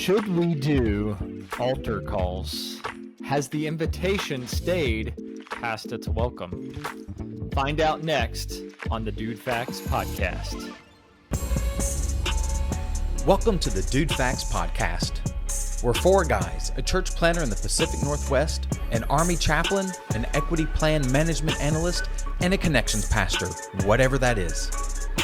Should we do altar calls? Has the invitation stayed past its welcome? Find out next on the DudeFax podcast. Welcome to the DudeFax podcast. We're four guys, a church planner in the Pacific Northwest, an Army chaplain, an equity plan management analyst, and a connections pastor, whatever that is.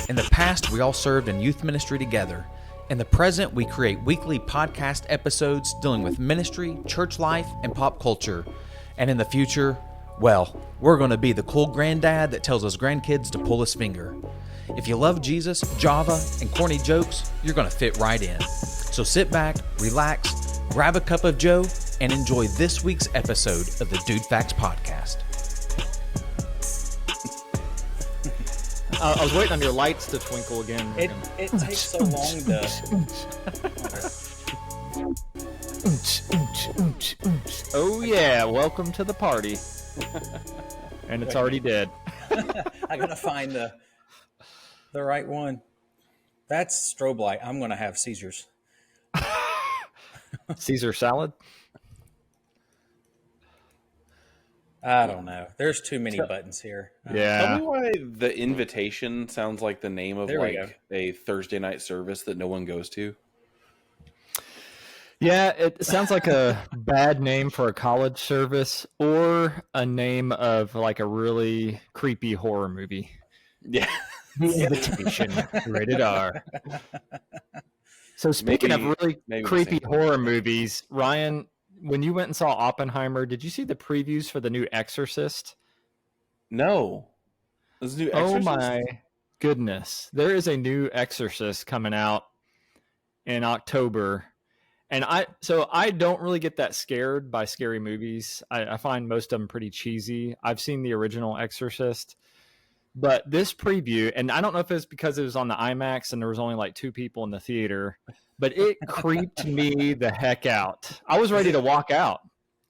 In the past, we all served in youth ministry together. In the present, we create weekly podcast episodes dealing with ministry, church life, and pop culture. And in the future, well, we're going to be the cool granddad that tells his grandkids to pull his finger. If you love Jesus, Java, and corny jokes, you're going to fit right in. So sit back, relax, grab a cup of joe, and enjoy this week's episode of the DudeFax podcast. I was waiting on your lights to twinkle again. It takes so long to... Oh yeah, welcome to the party. And it's already dead. I gotta find the right one. That's strobe light. I'm gonna have seizures. Caesar salad? I don't know. There's too many buttons here. Yeah. Tell me why the invitation sounds like the name of There we like a Thursday night service that no one goes to. Yeah, it sounds like a bad name for a college service or a name of like a really creepy horror movie. Yeah. The Invitation, rated R. So speaking of really creepy horror movies, Ryan, when you went and saw Oppenheimer, did you see the previews for the new Exorcist? No. This new Exorcist? Oh my goodness. There is a new Exorcist coming out in October. And I don't really get that scared by scary movies. I find most of them pretty cheesy. I've seen the original Exorcist. But this preview, and I don't know if it's because it was on the IMAX and there was only like 2 people in the theater, but it creeped me the heck out. I was ready to walk out.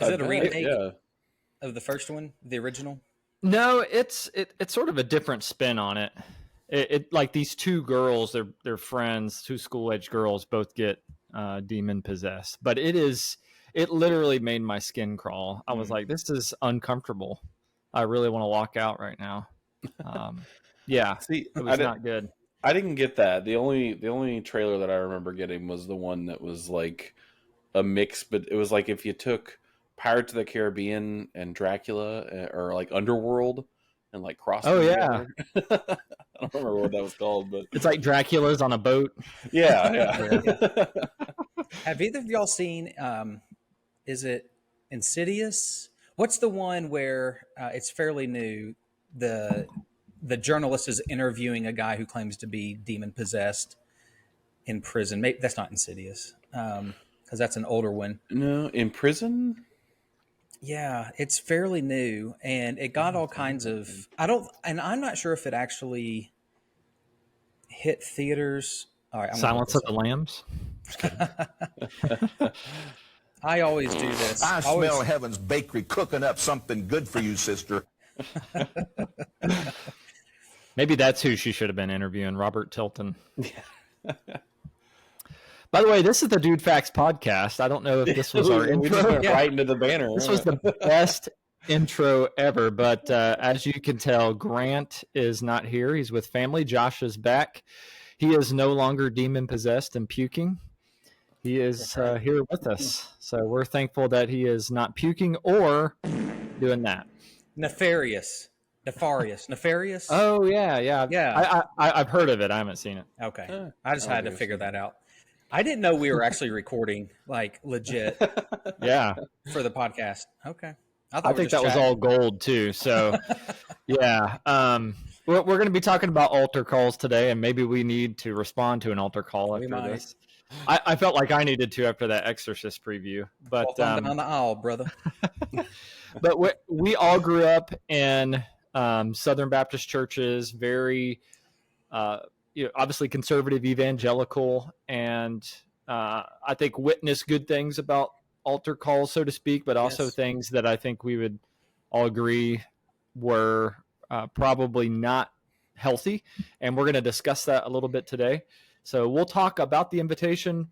Is it a remake of the first one, the original? No, it's sort of a different spin on it. It like these 2 girls, they're friends, 2 school-age girls, both get demon possessed. But it literally made my skin crawl. I was like, this is uncomfortable. I really want to walk out right now. Yeah, See, it was not good. I didn't get that. The only trailer that I remember getting was the one that was like a mix, but it was like if you took Pirates of the Caribbean and Dracula or like Underworld and like crossed them together. I don't remember what that was called, but it's like Dracula's on a boat. Yeah. Have either of y'all seen is it Insidious? What's the one where it's fairly new? The journalist is interviewing a guy who claims to be demon possessed in prison. Maybe that's not Insidious, because that's an older one. No, in prison. Yeah, it's fairly new, and it got all kinds of. I'm not sure if it actually hit theaters. All right, Silence of the Lambs. I always do this. I smell Heaven's Bakery cooking up something good for you, sister. Maybe that's who she should have been interviewing, Robert Tilton. By the way, this is the DudeFax podcast. I don't know if this was our intro. Right into the banner. This was the best intro ever, but as you can tell, Grant is not here. He's with family. Josh is back. He is no longer demon-possessed and puking. He is here with us. So we're thankful that he is not puking or doing that. Nefarious. Oh yeah. I've heard of it. I haven't seen it. Okay, I just had to figure that out. I didn't know we were actually recording like legit. Yeah, for the podcast. Okay, I think that was all gold too. So yeah, we're going to be talking about altar calls today, and maybe we need to respond to an altar call after this. I felt like I needed to after that Exorcist preview, but down the aisle, brother. But we all grew up in Southern Baptist churches, very obviously conservative, evangelical, and I think witnessed good things about altar calls, so to speak, but also things that I think we would all agree were probably not healthy. And we're going to discuss that a little bit today. So we'll talk about the invitation,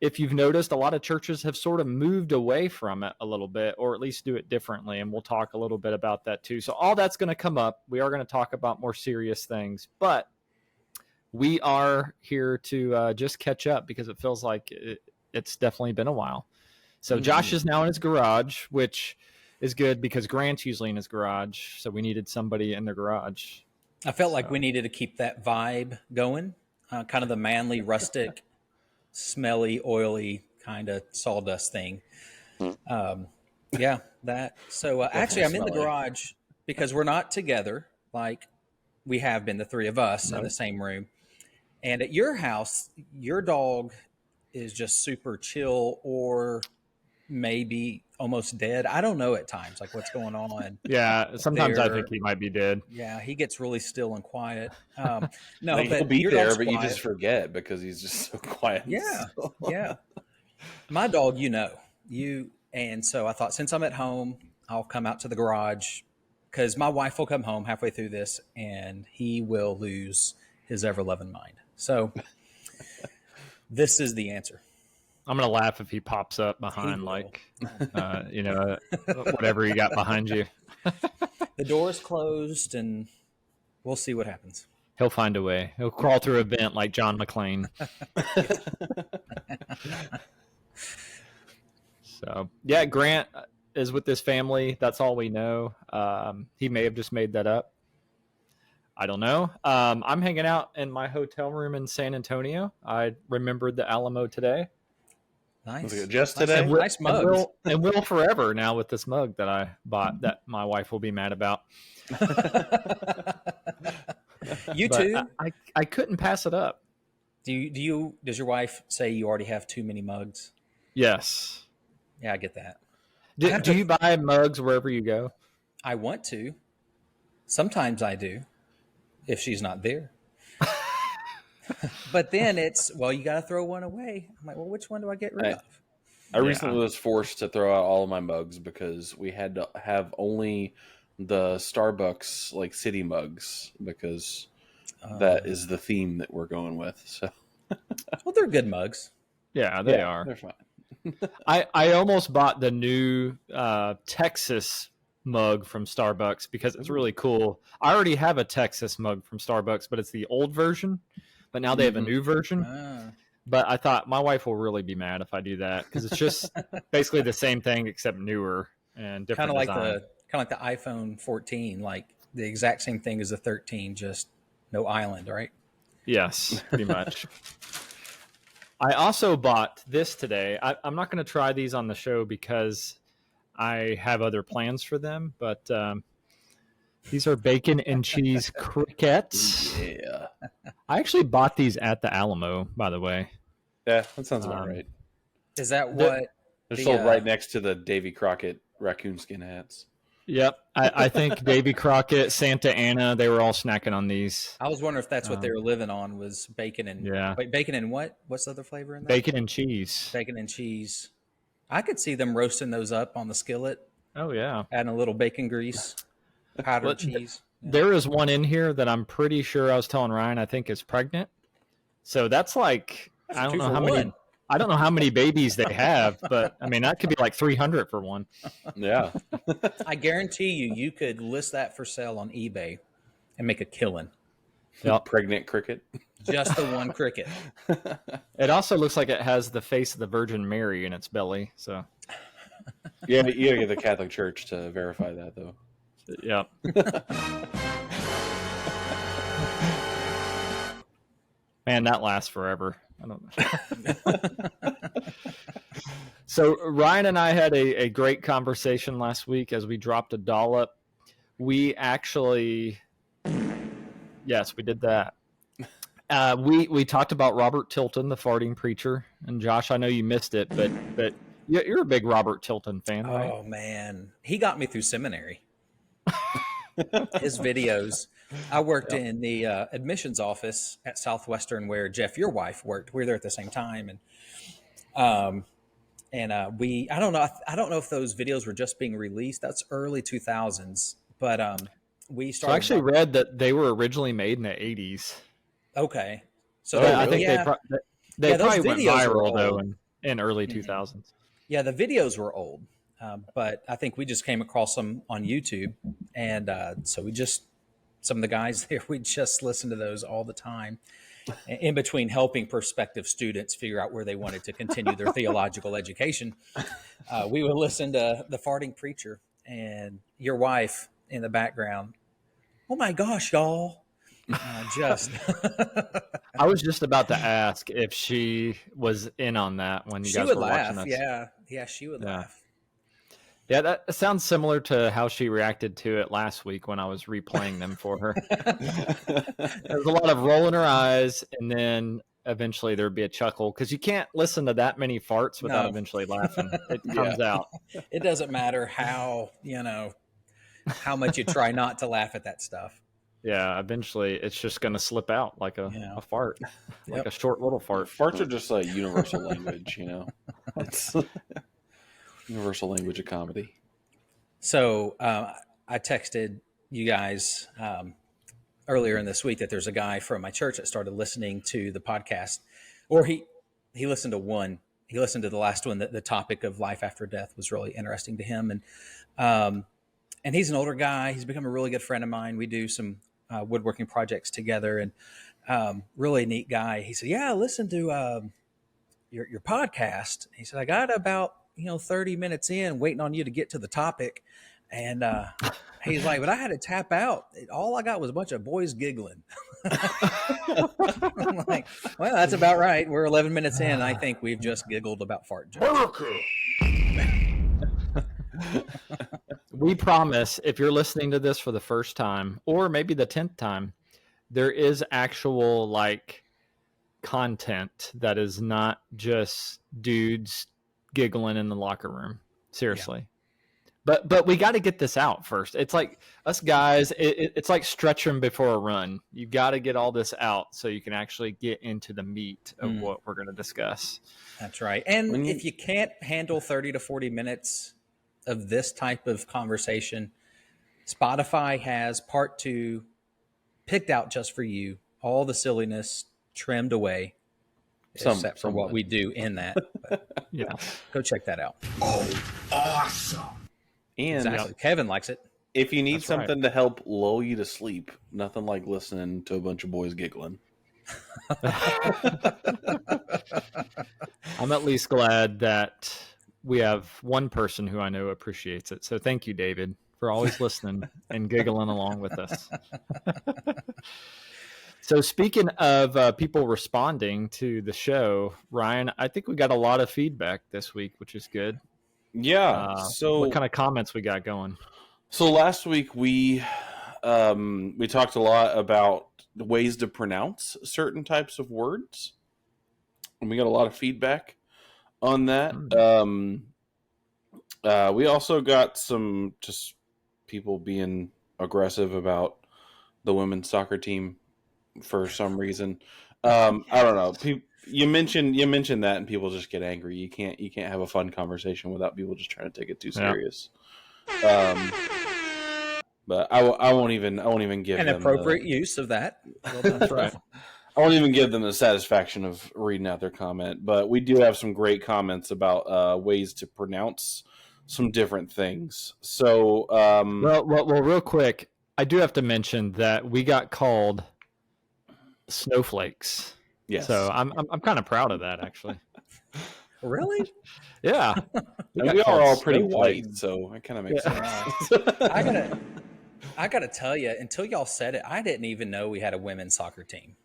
if you've noticed, a lot of churches have sort of moved away from it a little bit, or at least do it differently. And we'll talk a little bit about that too. So all that's going to come up. We are going to talk about more serious things, but we are here to just catch up because it feels like it's definitely been a while. So Josh is now in his garage, which is good because Grant's usually in his garage. So we needed somebody in their garage. I felt like we needed to keep that vibe going, kind of the manly, rustic, smelly, oily kind of sawdust thing. Yeah, that. So actually, I'm in the garage because we're not together like we have been, the three of us in the same room. And at your house, your dog is just super chill or maybe almost dead. I don't know at times, like what's going on. Yeah, sometimes I think he might be dead. Yeah, he gets really still and quiet. No, like, but he'll be your there, dog's but you quiet. just forget because he's just so quiet. Yeah, yeah. My dog, and so I thought since I'm at home, I'll come out to the garage because my wife will come home halfway through this and he will lose his ever-loving mind. So this is the answer. I'm going to laugh if he pops up behind, whatever you got behind you. The door is closed and we'll see what happens. He'll find a way. He'll crawl through a vent like John McClane. So, yeah, Grant is with his family. That's all we know. He may have just made that up. I don't know. I'm hanging out in my hotel room in San Antonio. I remembered the Alamo today. Nice. Just today? Nice mugs. And will forever now with this mug that I bought that my wife will be mad about. You too? I couldn't pass it up. Does your wife say you already have too many mugs? Yes. Yeah, I get that. Do you buy mugs wherever you go? I want to. Sometimes I do, if she's not there. But then it's, you got to throw one away. I'm like, which one do I get rid of? I recently was forced to throw out all of my mugs because we had to have only the Starbucks like city mugs because that is the theme that we're going with. So, well, they're good mugs. Yeah, they are. They're fine. I almost bought the new Texas mug from Starbucks because it's really cool. I already have a Texas mug from Starbucks, but it's the old version. But now they have a new version. But I thought my wife will really be mad if I do that because it's just basically the same thing except newer and different. Kind of like the iPhone 14, like the exact same thing as the 13, just no island, right? Yes, pretty much. I also bought this today. I'm not going to try these on the show because I have other plans for them, but these are bacon and cheese crickets. Yeah. I actually bought these at the Alamo, by the way. Yeah, that sounds about right. Is that what? They're sold right next to the Davy Crockett raccoon skin hats. Yep. I think Davy Crockett, Santa Ana, they were all snacking on these. I was wondering if that's what they were living on was bacon and wait, bacon and what? What's the other flavor in that? Bacon and cheese. Bacon and cheese. I could see them roasting those up on the skillet. Oh yeah. Adding a little bacon grease, powdered cheese. There is one in here that I'm pretty sure I was telling Ryan I think is pregnant. So that's like I don't know how many babies they have, but I mean that could be like 300 for one. Yeah. I guarantee you could list that for sale on eBay and make a killing. Yep. Pregnant cricket. Just the one cricket. It also looks like it has the face of the Virgin Mary in its belly. So Yeah, you gotta get the Catholic Church to verify that though. Yep. Man, that lasts forever. I don't know. So Ryan and I had a great conversation last week as we dropped a dollop. We actually, yes, we did that. We talked about Robert Tilton, the farting preacher, and Josh, I know you missed it, but you're a big Robert Tilton fan, right? Oh man, he got me through seminary. His videos. I worked in the admissions office at Southwestern where Jeff, your wife, worked. We were there at the same time, and I don't know if those videos were just being released. That's early 2000s, but we started. So I actually read that they were originally made in the 80s. Okay, so I think they probably went viral though. And in early 2000s. Yeah, the videos were old, but I think we just came across them on YouTube, and so some of the guys there, we just listened to those all the time, in between helping prospective students figure out where they wanted to continue their theological education. We would listen to the farting preacher and your wife in the background. Oh my gosh, y'all! Just I was just about to ask if she was in on that when you she guys would were laugh. watching this. Yeah, she would Yeah. laugh. Yeah, that sounds similar to how she reacted to it last week when I was replaying them for her. There was a lot of rolling her eyes, and then eventually there'd be a chuckle because you can't listen to that many farts without No. eventually laughing. It comes out. It doesn't matter how much you try not to laugh at that stuff. Yeah, eventually it's just going to slip out like a fart, like Yep. a short little fart. Farts are just a universal language, It's universal language of comedy. So I texted you guys earlier in this week that there's a guy from my church that started listening to the podcast, or he listened to one. He listened to the last one. That the topic of life after death was really interesting to him, and he's an older guy. He's become a really good friend of mine. We do some woodworking projects together, and really neat guy. He said, "Yeah, listen to your podcast." He said, "I got about 30 minutes in, waiting on you to get to the topic," and he's like, "But I had to tap out. All I got was a bunch of boys giggling." I'm like, "Well, that's about right. We're 11 minutes in. I think we've just giggled about fart jokes." We promise if you're listening to this for the first time or maybe the 10th time, there is actual content that is not just dudes giggling in the locker room. Seriously. Yeah. But we got to get this out first. It's like us guys, it's like stretching before a run. You got to get all this out so you can actually get into the meat of what we're going to discuss. That's right. And if you can't handle 30 to 40 minutes of this type of conversation, Spotify has part 2 picked out just for you, all the silliness trimmed away, except for what we do in that. But yeah, go check that out. Oh, awesome. And exactly. Kevin likes it. If you need something to help lull you to sleep, nothing like listening to a bunch of boys giggling. I'm at least glad that we have one person who I know appreciates it. So thank you, David, for always listening and giggling along with us. So speaking of people responding to the show, Ryan, I think we got a lot of feedback this week, which is good. Yeah. So what kind of comments we got going? So last week we talked a lot about ways to pronounce certain types of words, and we got a lot of feedback on that. We also got some just people being aggressive about the women's soccer team for some reason. I don't know. You mentioned that, and people just get angry. You can't have a fun conversation without people just trying to take it too serious. But I won't even give an them appropriate use of that. Well done. That's right. I won't even give them the satisfaction of reading out their comment. But we do have some great comments about ways to pronounce some different things. So, well, real quick, I do have to mention that we got called snowflakes. yes. So I'm kind of proud of that, actually. Really? Yeah. We are all pretty white, so it kind of makes sense. I gotta tell you, until y'all said it, I didn't even know we had a women's soccer team.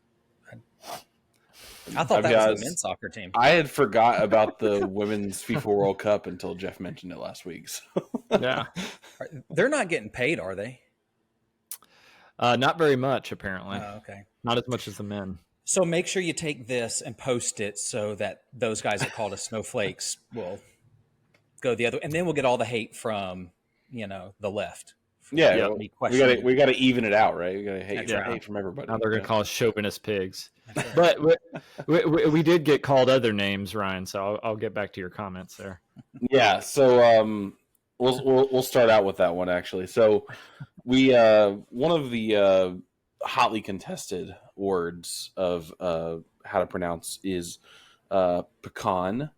I thought that was a men's soccer team. I had forgot about the women's FIFA World Cup until Jeff mentioned it last week. So. Yeah. They're not getting paid, are they? Not very much, apparently. Oh, okay. Not as much as the men. So make sure you take this and post it so that those guys that called us snowflakes will go the other way. And then we'll get all the hate from, the left. Yeah, we got to even it out, right? We got to hate from everybody. Now they're going to call us chauvinist pigs. But we did get called other names, Ryan. So I'll get back to your comments there. Yeah. So we'll start out with that one actually. So we one of the hotly contested words of how to pronounce is pecan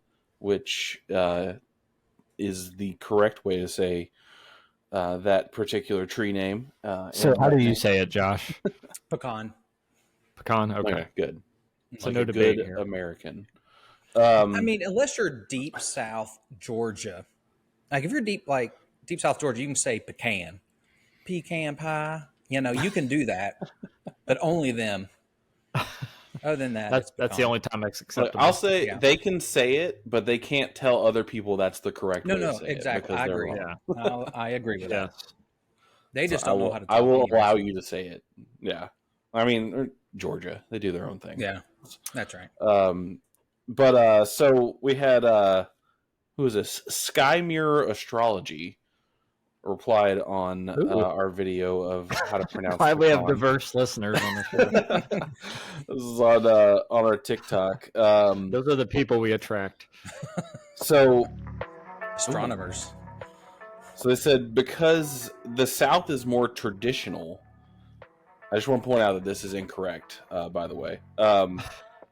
which is the correct way to say that particular tree name. So how do you say it, Josh? Pecan. Pecan? Okay. Okay, good. So Like no a debate good here. American. I mean, unless you're deep South Georgia, like if you're deep South Georgia, you can say pecan pie. You can do that, but only them. Other than that, it's That's the pecan. only time it's Look, acceptable. I'll say Yeah. they can say it, but they can't tell other people that's the correct way to No, say exactly. it because I they're agree. wrong. I agree with that. Yes. They just don't know how to talk. I will either, allow so- you to say it. Yeah. I mean, Georgia, they do their own thing. Yeah, that's right. So we had who is this? Sky Mirror Astrology replied on our video of how to pronounce. Why we have pecan. diverse listeners on the show. This is on our TikTok. Those are the people we attract. So Astronomers. they said because the South is more traditional. I just want to point out that this is incorrect, by the way.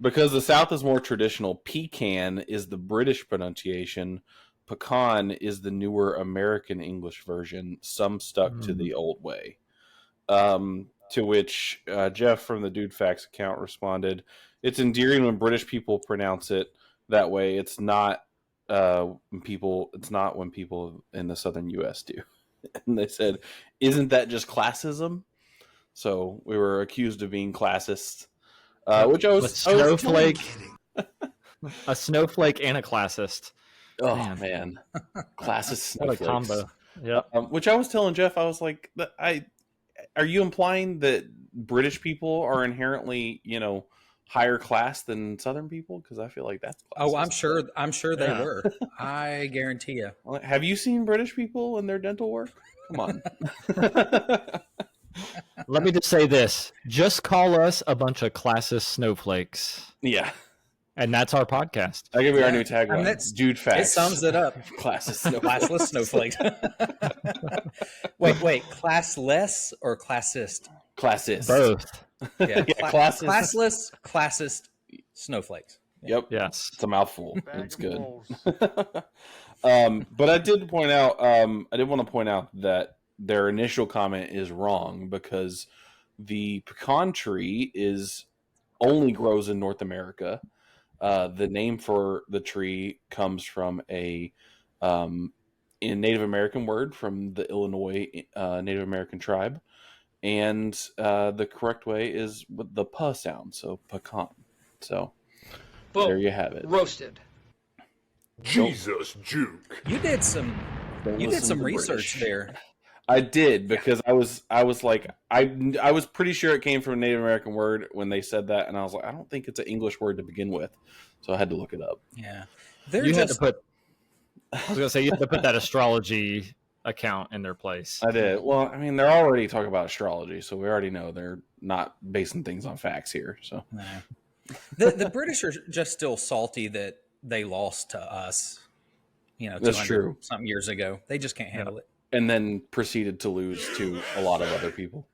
Because the South is more traditional, pecan is the British pronunciation. Pecan is the newer American English version. Some stuck to the old way. To which Jeff from the DudeFax account responded, "It's endearing when British people pronounce it that way. It's not when people in the southern U.S. do." And they said, "Isn't that just classism?" So we were accused of being classist, which I was snowflake, a snowflake and a classist. Oh man, classist What a snowflakes. combo! Yeah. Which I was telling Jeff, I was like, are you implying that British people are inherently, higher class than Southern people? Because I feel like that's classist. Oh, I'm sure they Yeah. were. I guarantee you. Have you seen British people in their dental work? Come on. Let me just say this: just call us a bunch of classist snowflakes, Yeah, and that's our podcast. that could be our new I tagline. mean, that's- DudeFax. It sums it up. Classist snowflakes. Classless snowflakes. wait, classless or classist? Classist. Both. Yeah, classist. classist snowflakes. Yep. Yes. It's a mouthful. It's good. But I did want to point out that their initial comment is wrong because the pecan tree only grows in North America. The name for the tree comes from a Native American word from the Illinois Native American tribe, and the correct way is with the "p" sound, so pecan. So Boom. there you have it. Roasted. Jesus, Juke. You did some Listen to the research British. there. I did because I was like I was pretty sure it came from a Native American word when they said that, and I was like, I don't think it's an English word to begin with, so I had to look it up. Yeah, they're You had just to put. I was gonna say you had to put that astrology account in their place. I did. Well, I mean, they're already talking about astrology, so we already know they're not basing things on facts here. So no. The British are just still salty that they lost to us. That's 200 true. Something years ago, they just can't handle it. and then proceeded to lose to a lot of other people.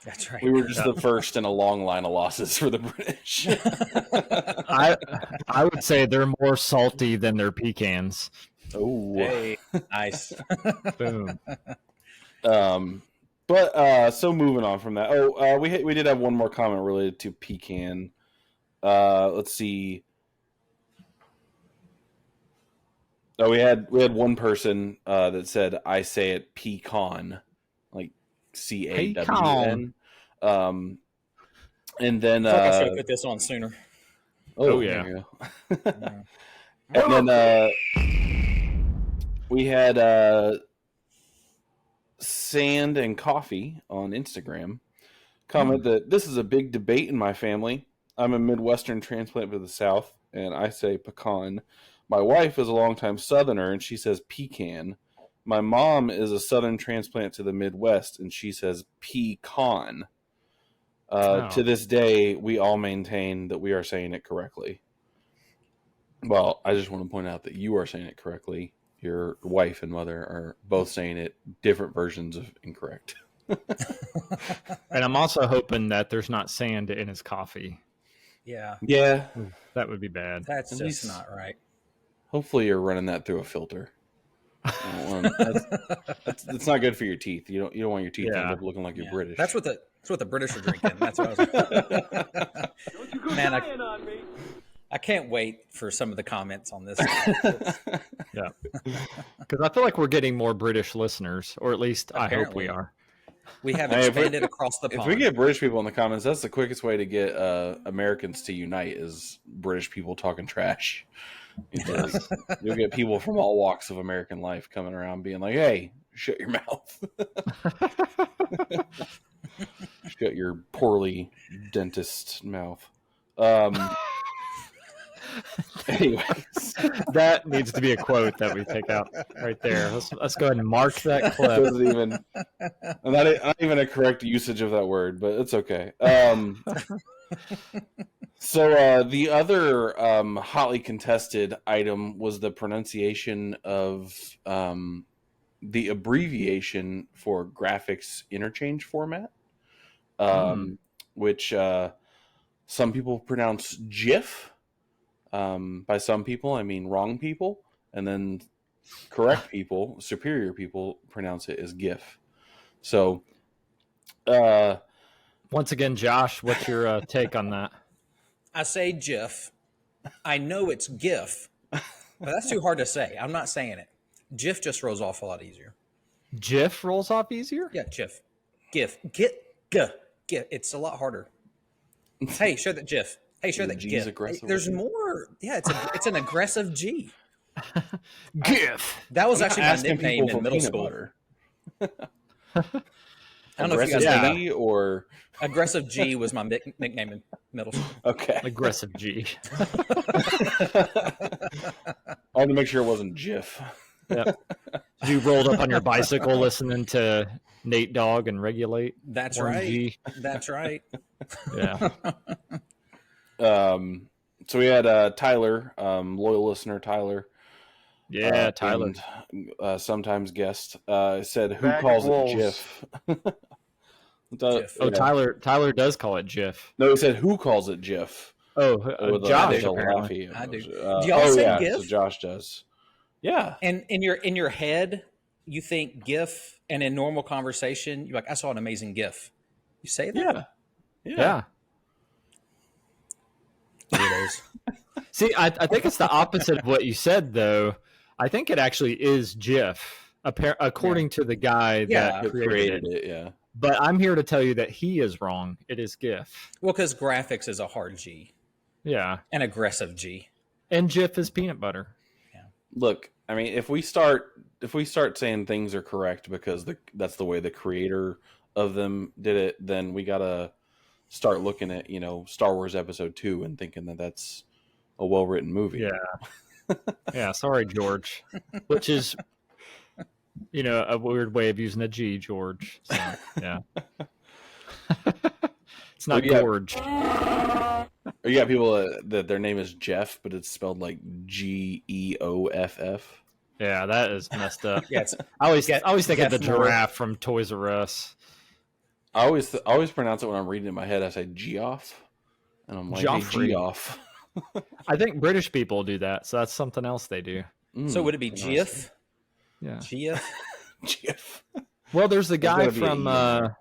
That's right. We were just the first in a long line of losses for the British. I would say they're more salty than their pecans. Oh, Hey, nice. Boom. But so moving on from that. We did have one more comment related to pecan. Let's see. Oh, we had one person that said I say it pecan, like CAWN. And then I should have put this on sooner. Oh, there yeah. you go. And then we had Sand and Coffee on Instagram comment that this is a big debate in my family. I'm a Midwestern transplant to the South, and I say pecan. My wife is a longtime Southerner, and she says pecan. My mom is a Southern transplant to the Midwest, and she says pecan. To this day, we all maintain that we are saying it correctly. Well, I just want to point out that you are saying it correctly. Your wife and mother are both saying it different versions of incorrect. And I'm also hoping that there's not sand in his coffee. Yeah, Yeah. That would be bad. that's At just least- not right. Hopefully, you're running that through a filter. That's not good for your teeth. You don't want your teeth to end up looking like you're British. That's what the British are drinking. That's what I was. Don't you go Man, dying on me. I can't wait for some of the comments on this. Yeah, because I feel like we're getting more British listeners, or at least I hope we Apparently. are. We have Hey, if we- expanded across the If pond. we get British people in the comments, that's the quickest way to get Americans to unite is British people talking trash. Because you'll get people from all walks of American life coming around being like, "Hey, shut your mouth, shut your poorly dentist mouth." Anyways, That needs to be a quote that we take out right there. Let's go ahead and mark that clip. doesn't even not even a correct usage of that word, but it's okay. So the other hotly contested item was the pronunciation of the abbreviation for graphics interchange format, which some people pronounce GIF. By some people, I mean wrong people, and then correct people, superior people, pronounce it as GIF. So, Once again, Josh, what's your take on that? I say GIF. I know it's GIF, but that's too hard to say. I'm not saying it. GIF just rolls off a lot easier. GIF rolls off easier? Yeah, GIF. GIF. GIF. It's a lot harder. Hey, share that GIF. Hey, share that G's GIF. aggressive There's with you. more. Yeah, it's an aggressive G. GIF. That was I'm not actually my asking nickname people in for middle peanut school. butter. I don't know if you Aggressive guys know that. G or Aggressive G was my nickname in middle school. okay. Aggressive G. I wanted to make sure it wasn't GIF. Yep. You rolled up on your bicycle listening to Nate Dogg and Regulate. That's Warren right. G. That's right. Yeah. So we had Tyler, loyal listener Tyler. Yeah, Tyler. And, sometimes guest said, "Who Bag of calls it wolves. GIF?" GIF. Oh, Tyler does call it GIF. No, he said, "Who calls it GIF?" Oh, With a- Josh, with a apparently. laughy I do. emoji. Do y'all say yeah, GIF? so Josh does. Yeah. And in your head, you think GIF, and in normal conversation, you're like, I saw an amazing GIF. You say that? Yeah. Weirdos. See, I think it's the opposite of what you said, though. I think it actually is GIF, according to the guy Yeah. that created it. Yeah. But I'm here to tell you that he is wrong. It is GIF. Well, because graphics is a hard G, Yeah. an aggressive G. And GIF is peanut butter. Look, I mean, if we start saying things are correct because that's the way the creator of them did it, then we gotta start looking at Star Wars Episode 2 and thinking that that's a well written movie. Yeah. Yeah. Sorry, George. Which is, a weird way of using a G, George. So, yeah. It's not Well, yeah. Gorge. Or you got people that their name is Jeff, but it's spelled like GEOFF. Yeah, that is messed up. Yeah, it's, I always think of the Jeff Moore. giraffe from Toys R Us. I always pronounce it when I'm reading it in my head. I say Geoff, and I'm like, hey, Joffrey. Geoff. I think British people do that, so that's something else they do. so would it be GIF? Yeah. GIF? Geoff. Well, there's the guy gotta be from a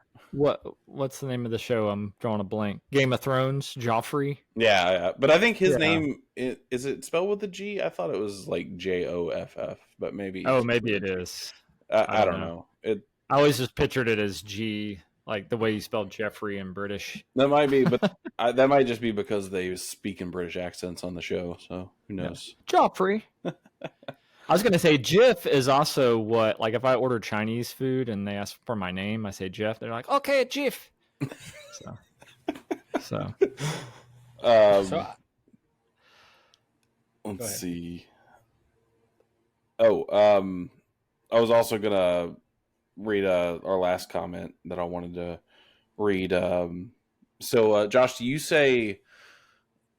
what's the name of the show? I'm drawing a blank. Game of Thrones, Joffrey. Yeah, but I think his Yeah. name is it spelled with a G? I thought it was like JOFF, but maybe. Oh, maybe it is. I don't know. It I always just pictured it as G, like the way you spelled Jeffrey in British. that might be, but that might just be because they speak in British accents on the show. So who knows? Joffrey. I was gonna say GIF is also what, like if I order Chinese food and they ask for my name, I say Jeff. They're like, okay, GIF. So So, Let's ahead. see. Oh, I was also gonna read our last comment that I wanted to read. So, Josh, do you say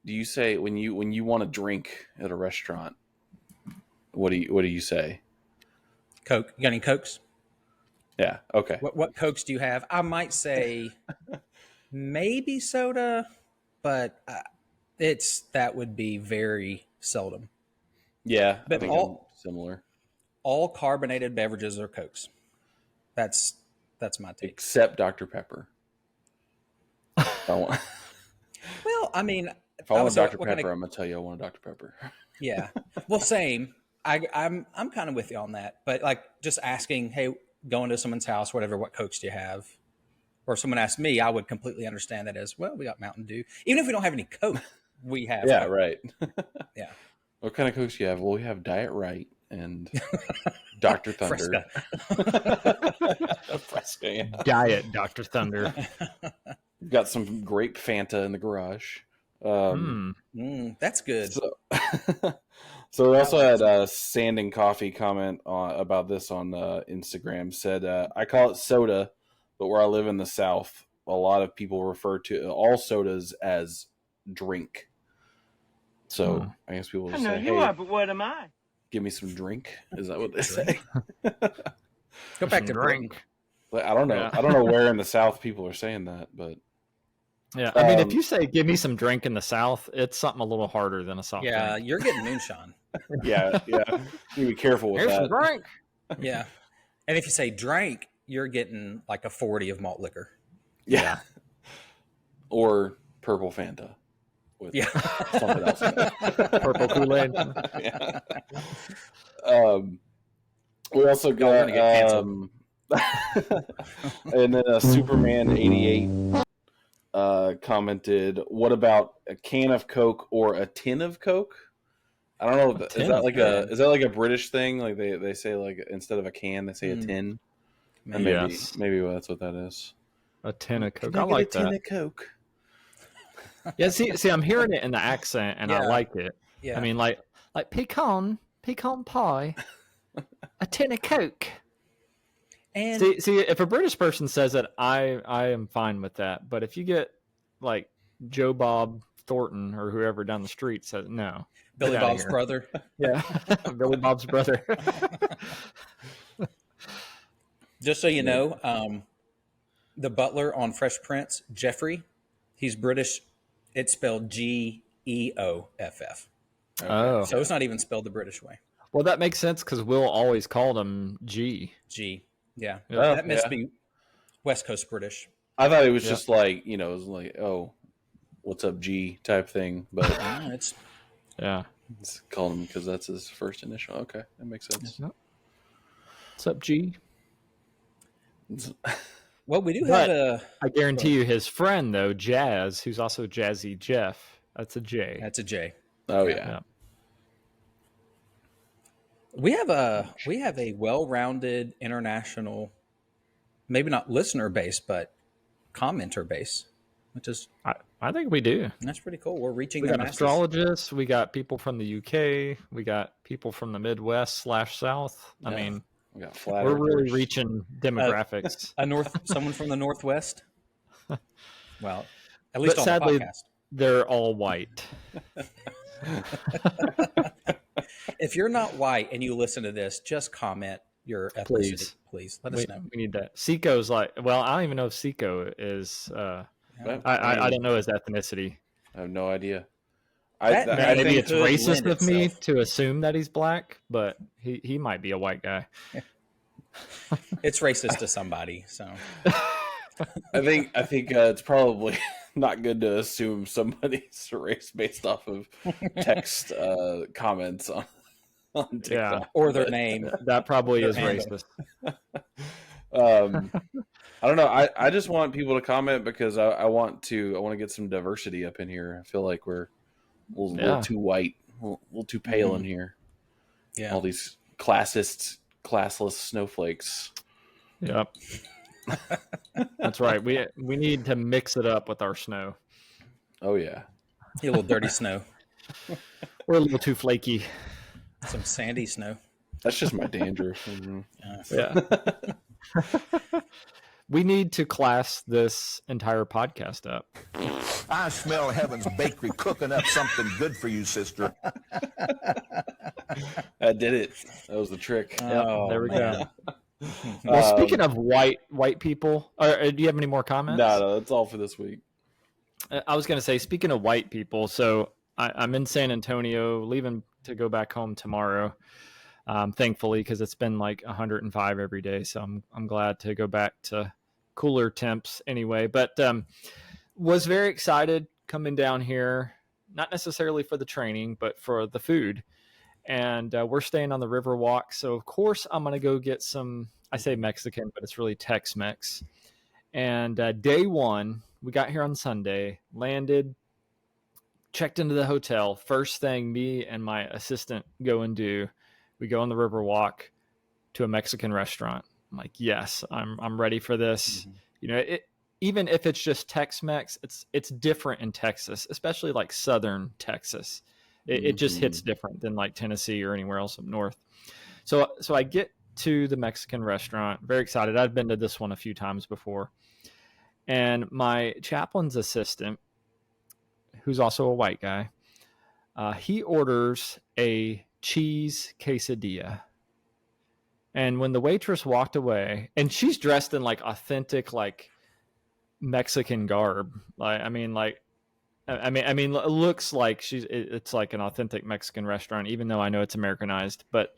when you want a drink at a restaurant? What do you say? Coke. You got any Cokes? Yeah. Okay. What Cokes do you have? I might say maybe soda, but That would be very seldom. Yeah, But I think I'm similar. All carbonated beverages are Cokes. That's my take. Except Dr. Pepper. Well, I mean, if I want obviously, Dr. Pepper, I'm gonna tell you I want a Dr. Pepper. Yeah. Well, same. I'm kind of with you on that. But like just asking, hey, going to someone's house, whatever, what Cokes do you have? Or if someone asked me, I would completely understand that as, well, we got Mountain Dew. Even if we don't have any Coke, we have Yeah, Coke. right. Yeah. What kind of Cokes do you have? Well, we have Diet Right and Dr. Thunder. Fresca, yeah. Diet Dr. Thunder. We've got some grape Fanta in the garage. That's good. So we also had a Sanding Coffee comment about this on Instagram. Said, I call it soda, but where I live in the South, a lot of people refer to all sodas as drink. So I guess people just say, hey, but what am I? Give me some drink. Is that what they say? Go back to drink. But I don't know. Yeah. I don't know where in the South people are saying that, but yeah. I mean, if you say "give me some drink" in the South, it's something a little harder than a soft drink. Yeah, you're getting moonshine. yeah. You be careful with Here's that. Some drink. Yeah, and if you say drink, you're getting like a 40 of malt liquor. Yeah. Or purple Fanta. With something else in it. Purple Kool-Aid. Yeah. We also got and then Superman 88 commented, "What about a can of Coke or a tin of Coke?" I don't know. Is that like a British thing? Like they say like instead of a can, they say a tin. Maybe that's what that is. A tin of Coke. I like that. A tin that. of Coke. Yeah, see, I'm hearing it in the accent, and I like it. Yeah. I mean, like pecan pie, a tin of Coke. And see, if a British person says it, I am fine with that. But if you get like Joe Bob Thornton or whoever down the street says no, Billy Bob's brother, yeah, Billy Bob's brother. Just so you know, the butler on Fresh Prince, Jeffrey, he's British. It's spelled Geoff. Oh, so it's not even spelled the British way. Well, that makes sense because Will always called him G. Yeah, that must be West Coast British. I thought it was just like, it was like, oh, what's up, G type thing. But it's called him because that's his first initial. Okay, that makes sense. What's up, G? Well, we do have I guarantee you, his friend though, Jazz, who's also Jazzy Jeff. That's a J. That's a J. Oh yeah. We have a well-rounded international, maybe not listener base, but commenter base, which is I think we do. That's pretty cool. We're reaching. We got astrologists. We got people from the UK. We got people from the Midwest/South. I mean, we got we're really reaching demographics. Someone from the Northwest. Well, at least but on sadly, the podcast. They're all white. If you're not white and you listen to this, just comment your ethnicity, please. Let us know. We need that. Seiko's like, well, I don't even know if Seiko is. I don't know his ethnicity. I have no idea. Maybe it's racist of me to assume that he's black, but he might be a white guy. It's racist to somebody, so. I think it's probably not good to assume somebody's race based off of text comments on TikTok. Or their name. That probably is racist. I don't know. I just want people to comment because I want to get some diversity up in here. I feel like we're a little too white, a little too pale in here. Yeah. All these classist, classless snowflakes. Yep. That's right. We need to mix it up with our snow. Oh yeah. A little dirty snow. We're a little too flaky. Some sandy snow. That's just my dandruff. Yeah. We need to class this entire podcast up. I smell heaven's bakery cooking up something good for you, sister. I did it. That was the trick. There we go. Well, speaking of white people, do you have any more comments? No, that's all for this week. I was going to say, speaking of white people, so I'm in San Antonio, leaving to go back home tomorrow. Thankfully, because it's been like 105 every day, so I'm glad to go back to cooler temps anyway. But was very excited coming down here, not necessarily for the training, but for the food. And we're staying on the Riverwalk, so of course I'm gonna go get some. I say Mexican, but it's really Tex-Mex. And day one, we got here on Sunday, landed, checked into the hotel. First thing me and my assistant go and do, we go on the Riverwalk to a Mexican restaurant. I'm like, yes, I'm ready for this. Mhm. You know, even if it's just Tex-Mex, it's different in Texas, especially like southern Texas. It just hits different than like Tennessee or anywhere else up north. So I get to the Mexican restaurant, very excited. I've been to this one a few times before. And my chaplain's assistant, who's also a white guy, he orders a cheese quesadilla. And when the waitress walked away, and she's dressed in like authentic like Mexican garb, it looks like it's like an authentic Mexican restaurant, even though I know it's Americanized. But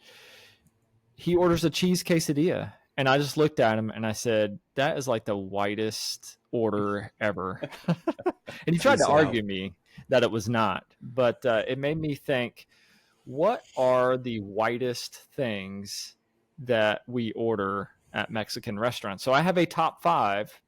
he orders a cheese quesadilla, and I just looked at him and I said, "That is like the whitest order ever." And he tried to argue me that it was not, but it made me think, what are the whitest things that we order at Mexican restaurants? So I have a top 5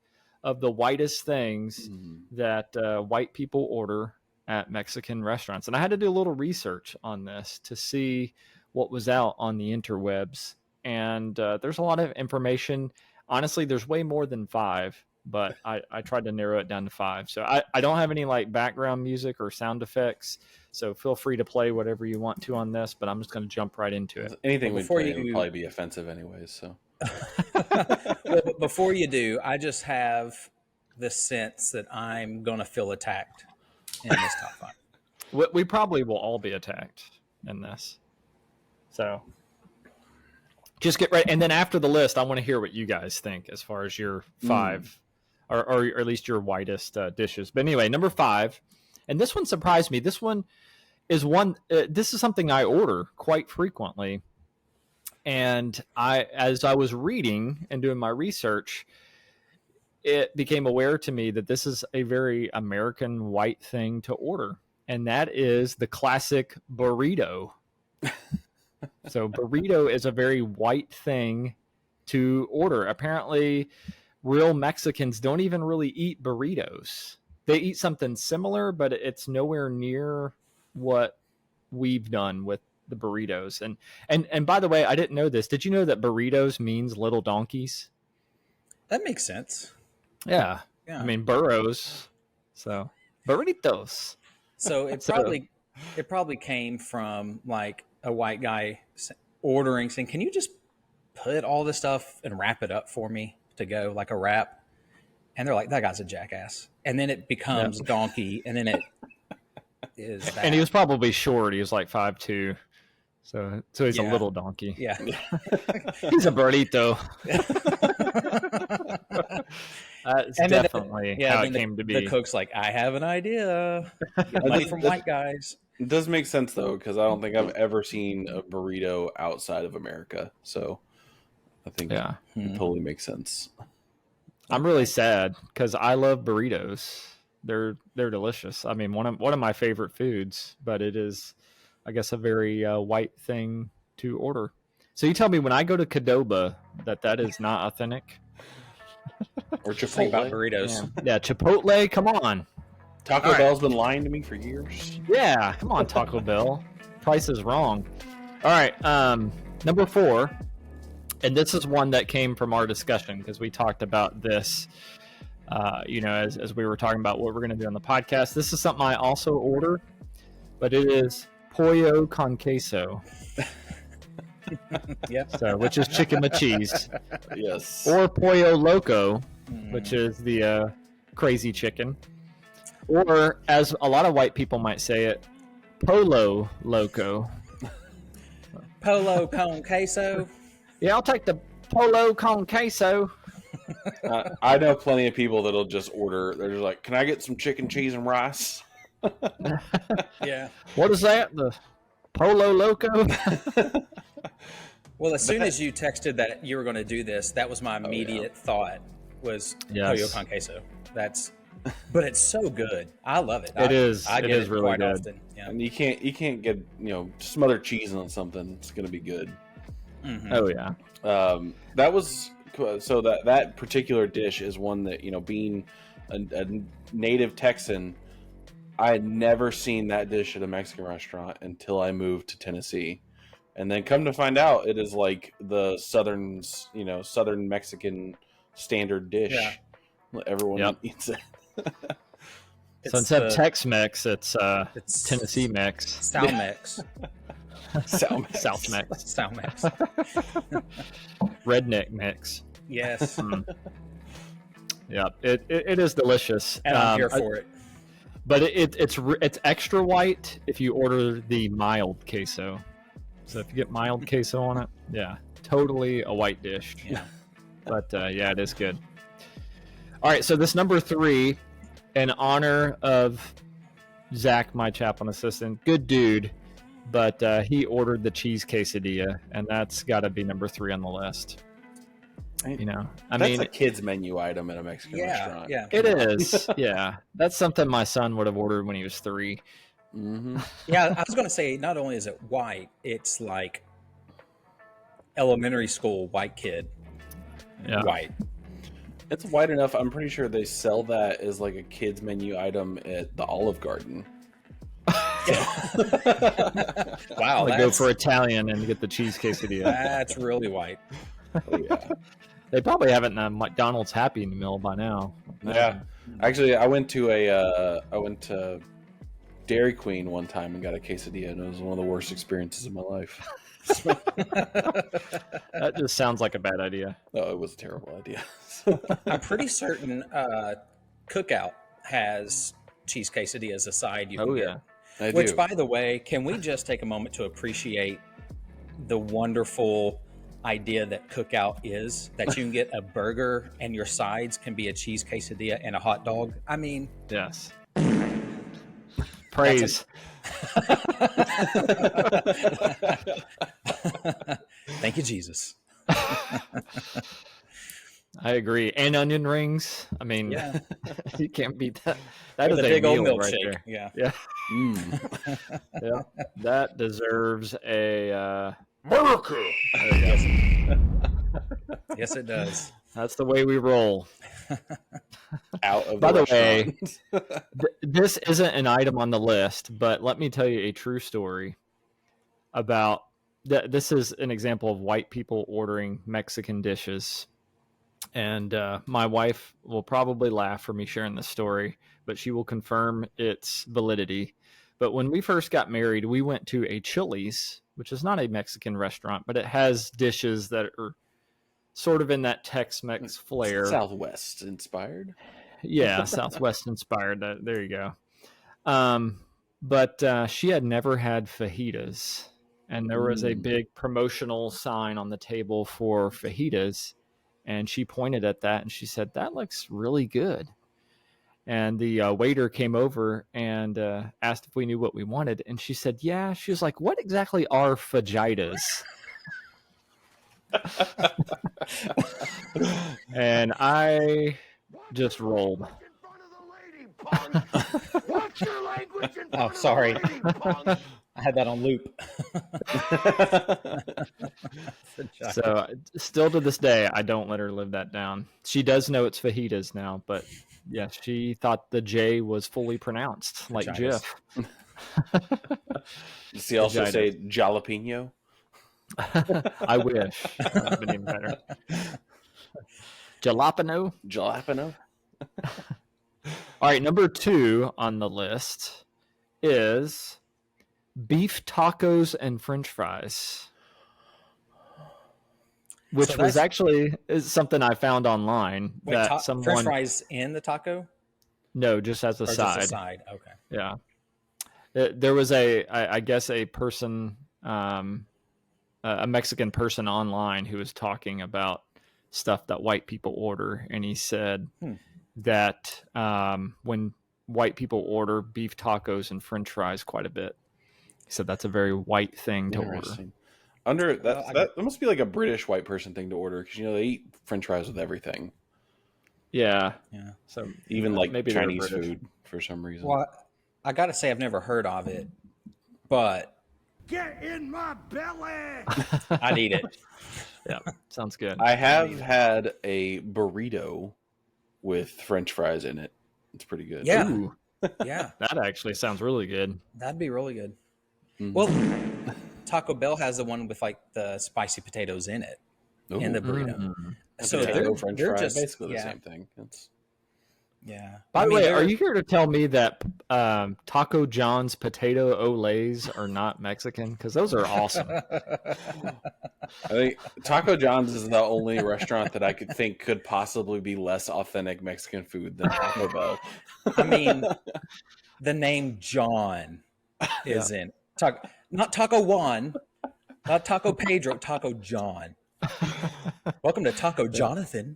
of the whitest things that white people order at Mexican restaurants. And I had to do a little research on this to see what was out on the interwebs. And there's a lot of information. Honestly, there's way more than 5, but I tried to narrow it down to 5. So I don't have any like background music or sound effects. So feel free to play whatever you want to on this, but I'm just going to jump right into it. Anything we play would probably be offensive anyways. So Well, before you do, I just have the sense that I'm going to feel attacked in this top 5. We probably will all be attacked in this. So just get ready. And then after the list, I want to hear what you guys think as far as your 5 or at least your whitest dishes. But anyway, number 5, and this one surprised me. This one is this is something I order quite frequently. And as I was reading and doing my research, it became aware to me that this is a very American white thing to order. And that is the classic burrito. So burrito is a very white thing to order. Apparently, real Mexicans don't even really eat burritos. They eat something similar, but it's nowhere near what we've done with the burritos. And by the way, I didn't know this. Did you know that burritos means little donkeys? That makes sense. Yeah. I mean, burros. So burritos. So it probably came from like a white guy ordering, saying, "Can you just put all this stuff and wrap it up for me to go like a wrap?" And they're like, "That guy's a jackass." And then it becomes donkey, and then it is that. And he was probably short. He was like 5'2". So he's a little donkey. Yeah. He's a burrito. That's definitely how it came to be. The cook's like, "I have an idea. Get money from white guys." it does make sense though, because I don't think I've ever seen a burrito outside of America. So I think it totally makes sense. I'm really sad because I love burritos. They're delicious. I mean, one of my favorite foods, but it is, I guess, a very white thing to order. So you tell me, when I go to Qdoba, that is not authentic? Or Think Chipotle. about burritos. Yeah, Chipotle, come on. Taco Bell's been lying to me for years. Yeah, come on, Taco Bell. Price is wrong. All right, number 4, and this is one that came from our discussion because we talked about this, as we were talking about what we're going to do on the podcast. This is something I also order, but it is pollo con queso. Yep. So, which is chicken with cheese. Yes. Or pollo loco, which is the crazy chicken. Or, as a lot of white people might say it, polo loco. Polo con queso. Yeah, I'll take the polo con queso. I know plenty of people that'll just order. They're just like, "Can I get some chicken, cheese, and rice?" Yeah. What is that? The Polo Loco? Well, as soon as you texted that you were going to do this, that was my immediate thought was Yes. pollo con queso. But it's so good. I love it. It is. I It get is it really quite good. often. Yeah. And you can't get some other cheese on something. It's gonna be good. Mhm. Oh yeah. That was so that particular dish is one that being a native Texan, I had never seen that dish at a Mexican restaurant until I moved to Tennessee, and then come to find out it is like the southern Mexican standard dish. Yeah. Everyone Yep. eats it. So instead of the- Tex-Mex, it's it's Tennessee Mex, Salmex. Salmex. South Mex, Salmex. Redneck Mix. Yes. Yeah, it is delicious. And I'm here for it. But it's extra white if you order the mild queso. So if you get mild queso on it, yeah, totally a white dish. Yeah. But yeah, it is good. All right, so this number 3, in honor of Zach, my chaplain assistant, good dude, but he ordered the cheese quesadilla, and that's got to be number 3 on the list. I That's mean, a kid's menu item at a Mexican restaurant. Yeah. it is. Yeah, that's something my son would have ordered when he was 3. Mm-hmm. Yeah, I was going to say, not only is it white, it's like elementary school white kid. Yeah. White. It's white enough. I'm pretty sure they sell that as like a kid's menu item at the Olive Garden. Wow. I go for Italian and get the cheese quesadilla. That's really white. Oh yeah. They probably have it in a McDonald's Happy Meal by now. Yeah. Actually, I went to Dairy Queen one time and got a quesadilla, and it was one of the worst experiences of my life. That just sounds like a bad idea. Oh, it was a terrible idea. I'm pretty certain Cookout has cheese quesadilla as a side you can Oh get. yeah. I Which, do. by the way, can we just take a moment to appreciate the wonderful idea that Cookout is? That you can get a burger and your sides can be a cheese quesadilla and a hot dog. I mean, Yes. Praise. thank you, Jesus. I agree. And onion rings. I mean, Yeah. you can't beat that. That With is a a big old meal right milkshake. there. Yeah. Yeah. Mm. Yeah. That deserves a. America. Yes, it does. That's the way we roll. Out of By the way, restaurant. This isn't an item on the list, but let me tell you a true story about this is an example of white people ordering Mexican dishes. And my wife will probably laugh for me sharing this story, but she will confirm its validity. But when we first got married, we went to a Chili's, which is not a Mexican restaurant, but it has dishes that are sort of in that Tex-Mex flair. Southwest inspired. Yeah, Southwest inspired. There you go. But she had never had fajitas, and there was a big promotional sign on the table for fajitas, and she pointed at that and she said, "That looks really good." And the waiter came over and asked if we knew what we wanted, and she said, "Yeah." She was like, "What exactly are fajitas?" And I just rolled. Watch your language in front Oh, of the sorry. lady, punk. I had that on loop. So still to this day, I don't let her live that down. She does know it's fajitas now, but yeah, she thought the J was fully pronounced, like Fajitas. Jif. Does he also Vaginas. say jalapeno? I wish. That would have been even better. Jalapeno. Jalapeno? All right, number 2 on the list is beef tacos and French fries, which So was that's- actually is something I found online Wait, that French someone fries in the taco? no, just as a Or side. just a side? Okay. Yeah. There was I guess a person, a Mexican person online who was talking about stuff that white people order, and he said that when white people order beef tacos and French fries quite a bit, he said that's a very white thing to order. That must be like a British white person thing to order, because they eat French fries with everything. Yeah. So even like maybe Chinese food for some reason. Well, I got to say I've never heard of it, but Get in my belly! I'd eat it. Yeah, sounds good. I have had a burrito with French fries in it. It's pretty good. Yeah. Ooh, Yeah, that actually sounds really good. that'd be really good. Mhm. Well, Taco Bell has the one with like the spicy potatoes in it in the burrito. Mm. So Potato, French they're fries, just basically the same thing. Yeah. By the way, are you here to tell me that Taco John's potato olays are not Mexican? Because those are awesome. I think Taco John's is the only restaurant that I could think could possibly be less authentic Mexican food than Taco Bell. I mean, the name John is in not Taco Juan, not Taco Pedro, Taco John. Welcome to Taco Jonathan.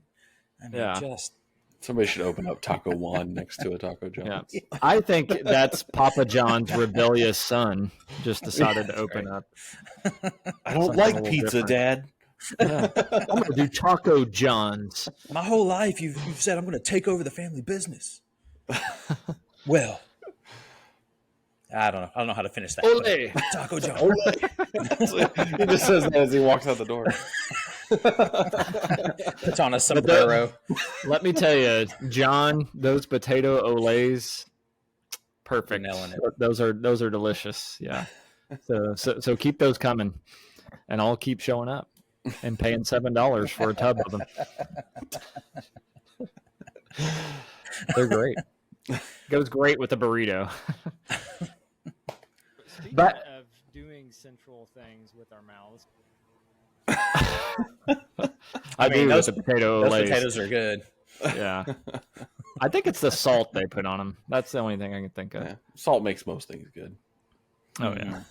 I mean, just Somebody should open up Taco Juan next to a Taco John's. Yeah. I think that's Papa John's rebellious son just decided to open up. I don't like pizza, Dad. Yeah. I'm going to do Taco John's. my whole life you've said I'm going to take over the family business. Well, I don't know how to finish that. Ole. Taco John. He just says that as he walks out the door. Puts on a sombrero. Let me tell you, John, those potato olays, perfect. You're nailing it. Those are delicious. Yeah. So keep those coming, and I'll keep showing up and paying $7 for a tub of them. They're great. Goes great with a burrito. Speaking of doing central things with our mouths, I mean, those potato those olays. potatoes are good. Yeah, I think it's the salt they put on them. That's the only thing I can think of. Yeah. Salt makes most things good. Oh yeah.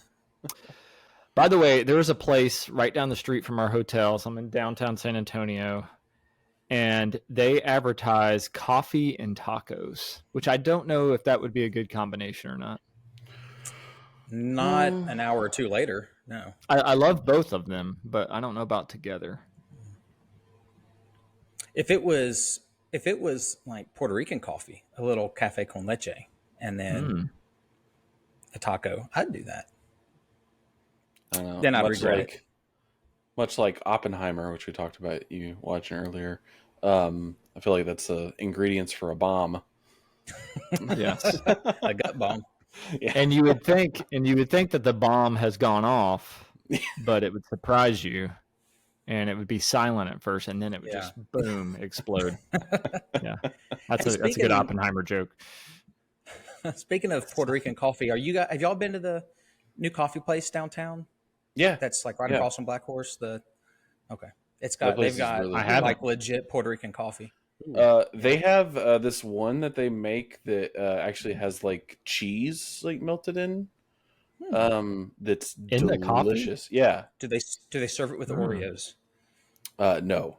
By the way, there was a place right down the street from our hotel. So I'm in downtown San Antonio, and they advertise coffee and tacos, which I don't know if that would be a good combination or not. Not an hour or two later. No. I love both of them, but I don't know about together. If it was like Puerto Rican coffee, a little cafe con leche, and then a taco, I'd do that. I don't know. Then I'd regret it. Much like Oppenheimer, which we talked about you watching earlier. I feel like that's ingredients for a bomb. Yes. A gut bomb. Yeah. And you would think that the bomb has gone off, but it would surprise you, and it would be silent at first, and then it would just boom explode. Yeah, that's a good Oppenheimer joke. Speaking of Puerto Rican coffee, have y'all been to the new coffee place downtown? Yeah, That's like right across from Black Horse. They've got really like legit Puerto Rican coffee. they have this one that they make that actually has like cheese like melted in. That's in the coffee? delicious. Yeah. Do they serve it with Oreos? No.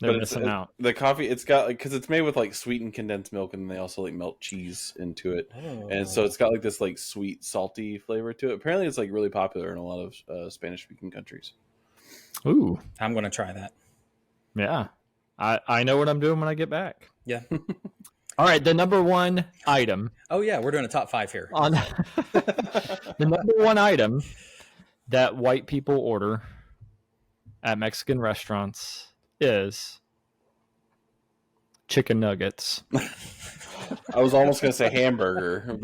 They're missing out. The coffee, it's got like, because it's made with like sweetened condensed milk, and they also like melt cheese into it, and so it's got like this like sweet salty flavor to it. Apparently, it's like really popular in a lot of Spanish speaking countries. Ooh, I'm going to try that. yeah. I know what I'm doing when I get back. Yeah. All right, the number one item Oh yeah, we're doing a top 5 here. on the number one item that white people order at Mexican restaurants is chicken nuggets. I was almost gonna say hamburger. And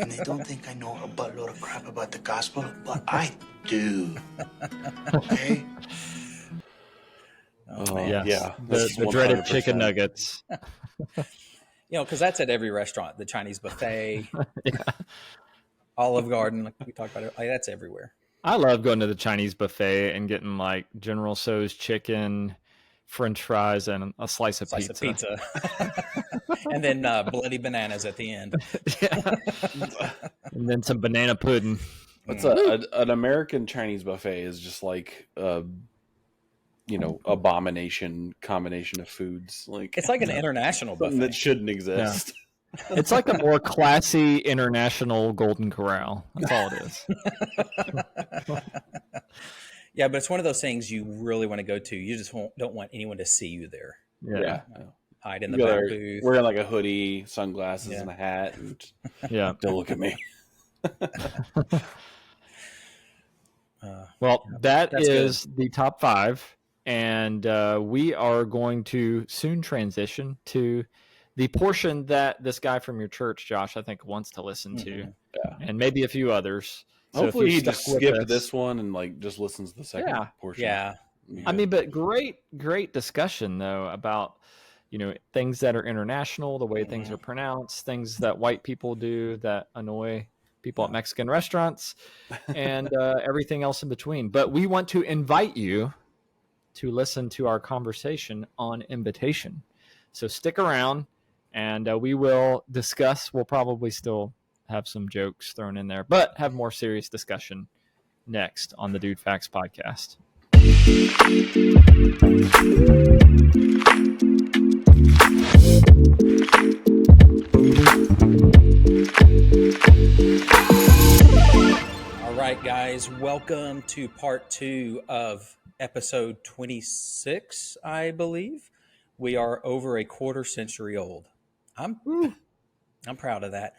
they don't think I know a buttload of crap about the gospel, but I do. Okay? Oh, man. Yes. Yeah, the dreaded chicken 100%. nuggets. Because that's at every restaurant. The Chinese buffet, Yeah. Olive Garden, like we talked about it. Like, that's everywhere. I love going to the Chinese buffet and getting like General Tso's chicken, French fries, and a slice of Slice pizza. of pizza. And then bloody bananas at the end. Yeah. And then some banana pudding. What's an American Chinese buffet is just like abomination combination of foods. Like It's like an international something buffet. that shouldn't exist. It's like a more classy international Golden Corral. That's all it is. Yeah, but it's one of those things you really want to go to. You just don't want anyone to see you there. Yeah. Hide in the You go back there booth. wearing like a hoodie, sunglasses, Yeah. and a hat, and Yeah. don't look at me. Well, that's good. the top 5. And we are going to soon transition to the portion that this guy from your church, Josh, I think wants to listen to, and maybe a few others. So Hopefully, if you he just stuck with skipped us- this one and like just listens to the second portion. Yeah. I mean, but great discussion though about things that are international, the way things are pronounced, things that white people do that annoy people at Mexican restaurants, and everything else in between. But we want to invite you to listen to our conversation on invitation. So stick around, and we will discuss. We'll probably still have some jokes thrown in there, but have more serious discussion next on the DudeFax podcast. All right, guys, welcome to part 2 of episode 26, I believe. We are over a quarter century old. I'm proud of that.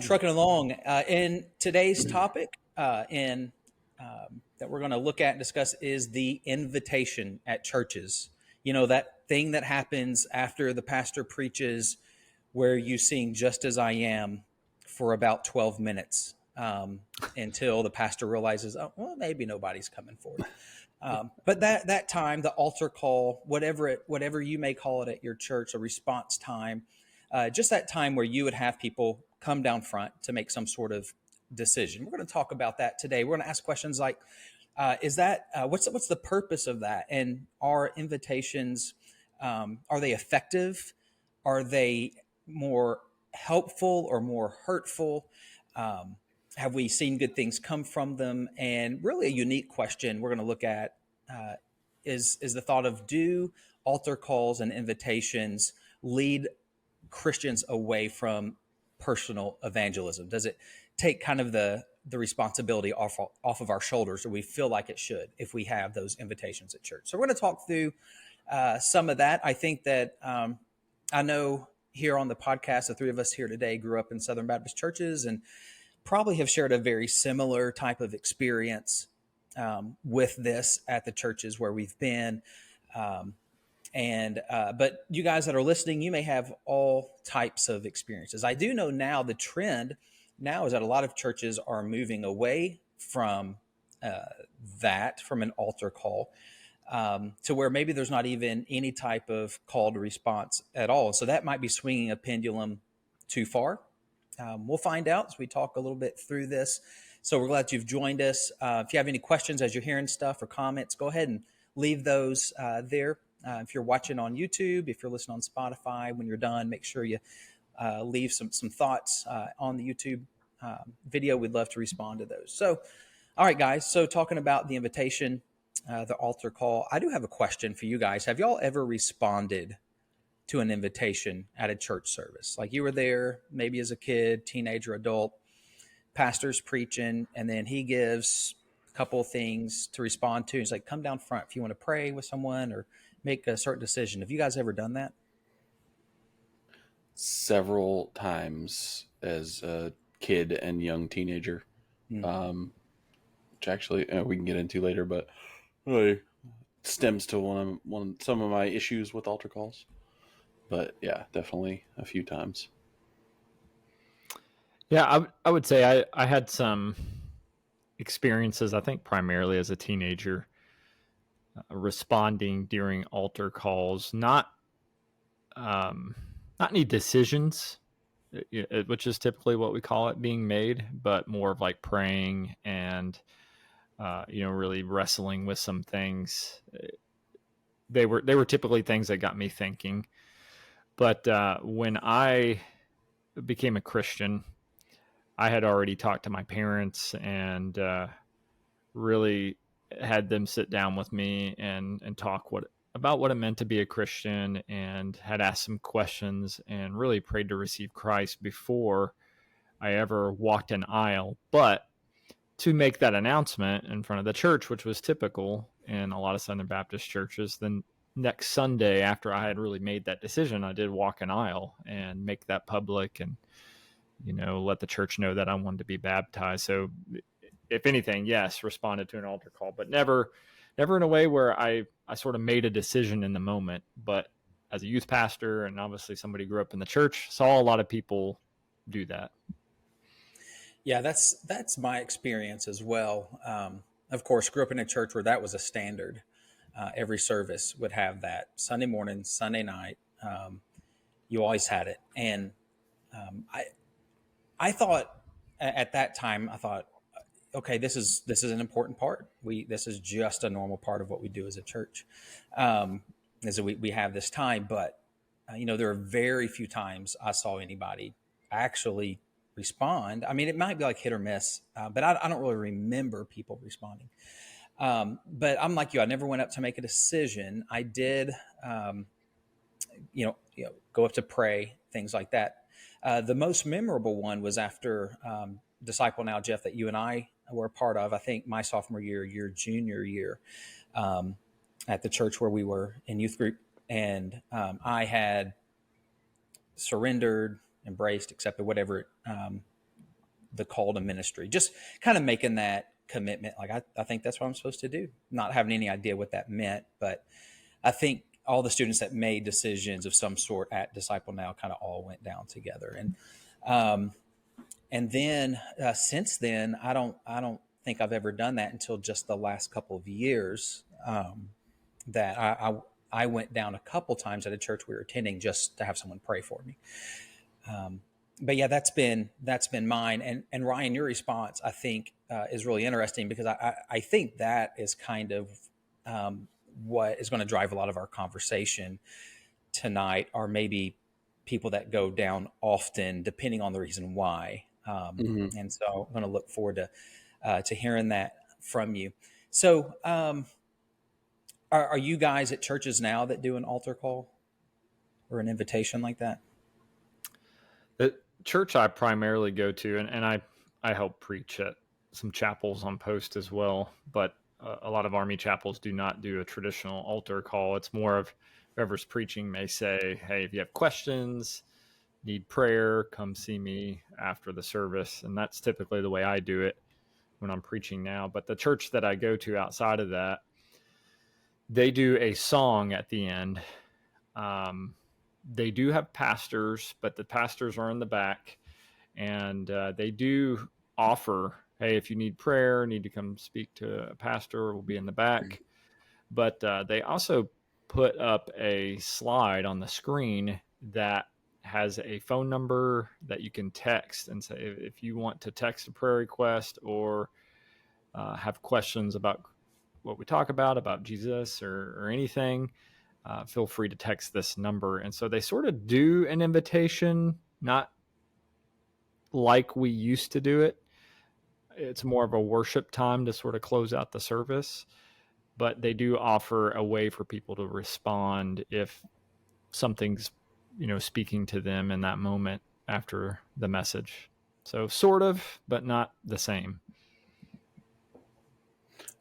Trucking along. In today's topic, that we're going to look at and discuss is the invitation at churches. That thing that happens after the pastor preaches, where you sing "Just as I Am" for about 12 minutes until the pastor realizes, oh, well, maybe nobody's coming forward. But that time, the altar call, whatever you may call it at your church, a response time, just that time where you would have people come down front to make some sort of decision. We're going to talk about that today. We're going to ask questions like, what's the purpose of that? And are invitations, are they effective? Are they more helpful or more hurtful? Have we seen good things come from them? And really a unique question we're going to look at is the thought of, do altar calls and invitations lead Christians away from personal evangelism? Does it take kind of the responsibility off of our shoulders, or we feel like it should if we have those invitations at church? So we're going to talk through some of that. I think that I know here on the podcast, the 3 of us here today grew up in Southern Baptist churches and probably have shared a very similar type of experience with this at the churches where we've been. But you guys that are listening, you may have all types of experiences. I do know now the trend now is that a lot of churches are moving away from from an altar call to where maybe there's not even any type of call to response at all. So that might be swinging a pendulum too far. We'll find out as we talk a little bit through this. So we're glad you've joined us. If you have any questions as you're hearing stuff or comments, go ahead and leave those there. If you're watching on YouTube, if you're listening on Spotify, when you're done, make sure you leave some thoughts on the YouTube video. We'd love to respond to those. So, all right, guys. So talking about the invitation, the altar call, I do have a question for you guys. Have y'all ever responded to an invitation at a church service? Like you were there maybe as a kid, teenager, adult, pastor's preaching, and then he gives a couple of things to respond to. He's like, come down front if you want to pray with someone or make a certain decision. Have you guys ever done that? Several times as a kid and young teenager, which actually we can get into later, but really stems to some of my issues with altar calls. But yeah, definitely a few times. Yeah, I would say I had some experiences, I think primarily as a teenager, responding during altar calls, not any decisions, which is typically what we call it, being made, but more of like praying and really wrestling with some things. They were typically things that got me thinking. But when I became a Christian, I had already talked to my parents and really had them sit down with me and talk about what it meant to be a Christian, and had asked some questions and really prayed to receive Christ before I ever walked an aisle. But to make that announcement in front of the church, which was typical in a lot of Southern Baptist churches, then next Sunday after I had really made that decision, I did walk an aisle and make that public, and let the church know that I wanted to be baptized. So if anything, yes, responded to an altar call, but never in a way where I sort of made a decision in the moment. But as a youth pastor, and obviously somebody who grew up in the church, saw a lot of people do that. Yeah, that's my experience as well. Of course, grew up in a church where that was a standard. Every service would have that. Sunday morning, Sunday night, you always had it. And I thought at that time, okay, this is an important part. This is just a normal part of what we do as a church. Is that we have this time, but there are very few times I saw anybody actually respond. I mean, it might be like hit or miss, but I don't really remember people responding. But I'm like you. I never went up to make a decision. I did, go up to pray, things like that. The most memorable one was after Disciple Now, Jeff, that you and I were a part of. I think my sophomore year, your junior year, at the church where we were in youth group, and I had surrendered, embraced, accepted, whatever the call to ministry, just kind of making that commitment. Like, I think that's what I'm supposed to do, not having any idea what that meant. But I think all the students that made decisions of some sort at Disciple Now kind of all went down together. And then since then, I don't think I've ever done that until just the last couple of years, that I went down a couple times at a church we were attending just to have someone pray for me. But yeah, that's been mine. And Ryan, your response, I think, is really interesting, because I think that is kind of what is going to drive a lot of our conversation tonight, or maybe people that go down often, depending on the reason why. And so I'm going to look forward to hearing that from you. So are you guys at churches now that do an altar call or an invitation like that? The church I primarily go to, and I help preach at some chapels on post as well, but a lot of Army chapels do not do a traditional altar call. It's more of whoever's preaching may say, hey, if you have questions, need prayer, come see me after the service. And that's typically the way I do it when I'm preaching now. But the church that I go to outside of that, they do a song at the end. They do have pastors, but the pastors are in the back, and they do offer, hey, if you need prayer, need to come speak to a pastor, we'll be in the back. But they also put up a slide on the screen that has a phone number that you can text and say, if you want to text a prayer request or have questions about what we talk about Jesus or anything, feel free to text this number. And so they sort of do an invitation, not like we used to do it. It's more of a worship time to sort of close out the service, but they do offer a way for people to respond if something's, speaking to them in that moment after the message. So sort of, but not the same.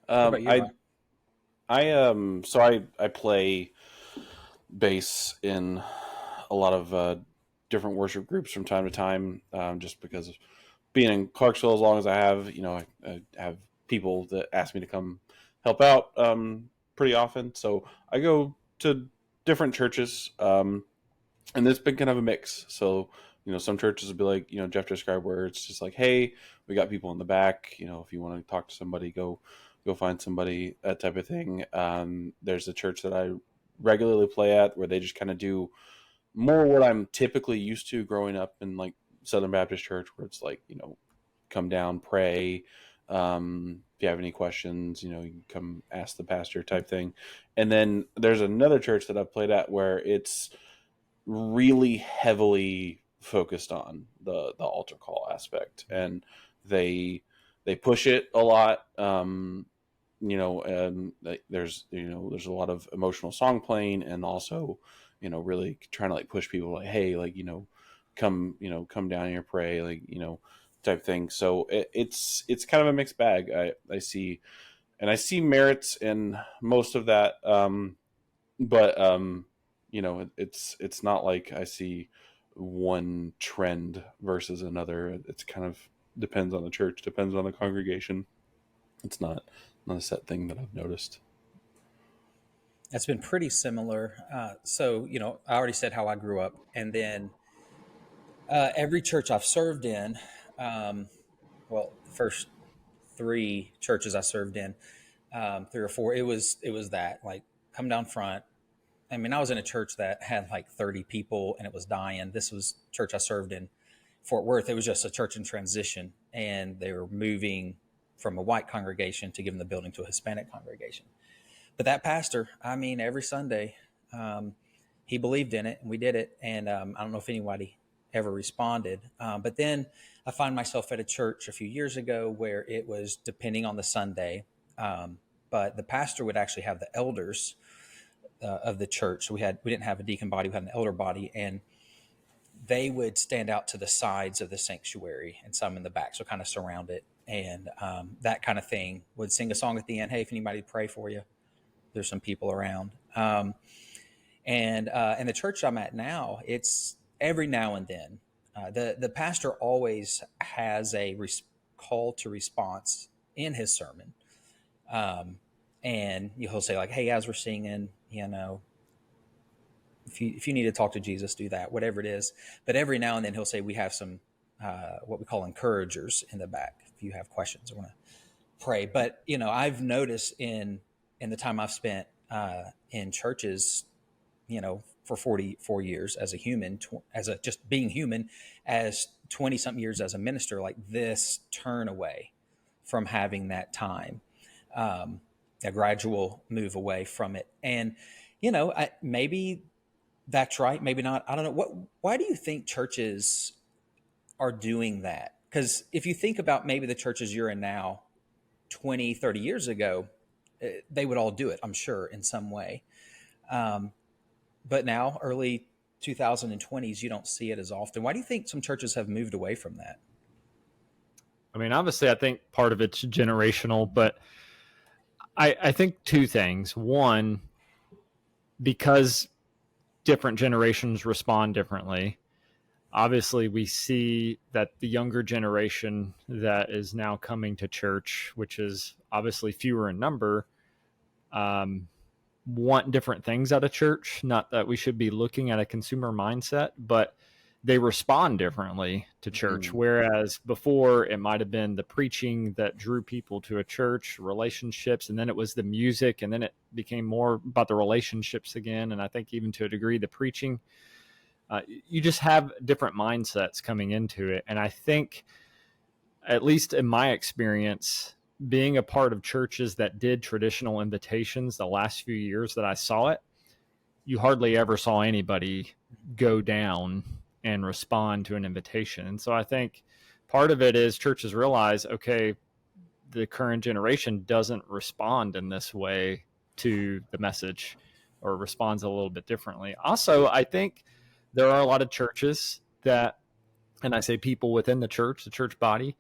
I play bass in a lot of different worship groups from time to time, just because of being in Clarksville as long as I have. I have people that ask me to come help out pretty often. So I go to different churches, and it's been kind of a mix. So, some churches will be like, Jeff described, where it's just like, hey, we got people in the back. If you want to talk to somebody, go find somebody, that type of thing. There's a church that I regularly play at where they just kind of do more what I'm typically used to growing up in like Southern Baptist church, where it's like, come down, pray. If you have any questions, you can come ask the pastor type thing. And then there's another church that I've played at where it's really heavily focused on the altar call aspect, and they push it a lot. and there's a lot of emotional song playing, and also really trying to like push people like, hey, like come down here, pray, like type thing. So it's kind of a mixed bag. I see, and I see merits in most of that, but it's not like I see one trend versus another. It's kind of depends on the church, depends on the congregation. It's not a set thing that I've noticed. That's been pretty similar. So, I already said how I grew up. And then every church I've served in, the first three churches I served in, 3 or 4, it was that, like, come down front. I mean, I was in a church that had like 30 people and it was dying. This was church I served in Fort Worth. It was just a church in transition, and they were moving from a white congregation to give them the building to a Hispanic congregation. But that pastor, I mean, every Sunday, he believed in it, and we did it. And I don't know if anybody ever responded. But then I find myself at a church a few years ago where it was depending on the Sunday. But the pastor would actually have the elders of the church. So we didn't have a deacon body, we had an elder body, and they would stand out to the sides of the sanctuary and some in the back, so kind of surround it. And that kind of thing, would sing a song at the end. Hey, if anybody pray for you, there's some people around. And the church I'm at now, it's every now and then. The pastor always has a call to response in his sermon. And he'll say like, hey, as we're singing, if you need to talk to Jesus, do that, whatever it is. But every now and then he'll say, we have some, what we call encouragers in the back. If you have questions or want to pray. But, I've noticed in the time I've spent in churches, for 44 years as a human, just being human, as 20 something years as a minister, like this turn away from having that time, a gradual move away from it. And, maybe that's right. Maybe not. I don't know. Why do you think churches are doing that? Because if you think about maybe the churches you're in now, 20, 30 years ago, they would all do it, I'm sure, in some way. But now, early 2020s, you don't see it as often. Why do you think some churches have moved away from that? I mean, obviously, I think part of it's generational, but I think two things. One, because different generations respond differently. Obviously, we see that the younger generation that is now coming to church, which is obviously fewer in number, want different things out of church. Not that we should be looking at a consumer mindset, but they respond differently to church. Whereas before, it might have been the preaching that drew people to a church, relationships, and then it was the music, and then it became more about the relationships again. And I think even to a degree, the preaching. You just have different mindsets coming into it. And I think, at least in my experience, being a part of churches that did traditional invitations the last few years that I saw it, you hardly ever saw anybody go down and respond to an invitation. And so I think part of it is churches realize, okay, the current generation doesn't respond in this way to the message, or responds a little bit differently. Also, I think there are a lot of churches that, and I say people within the church body,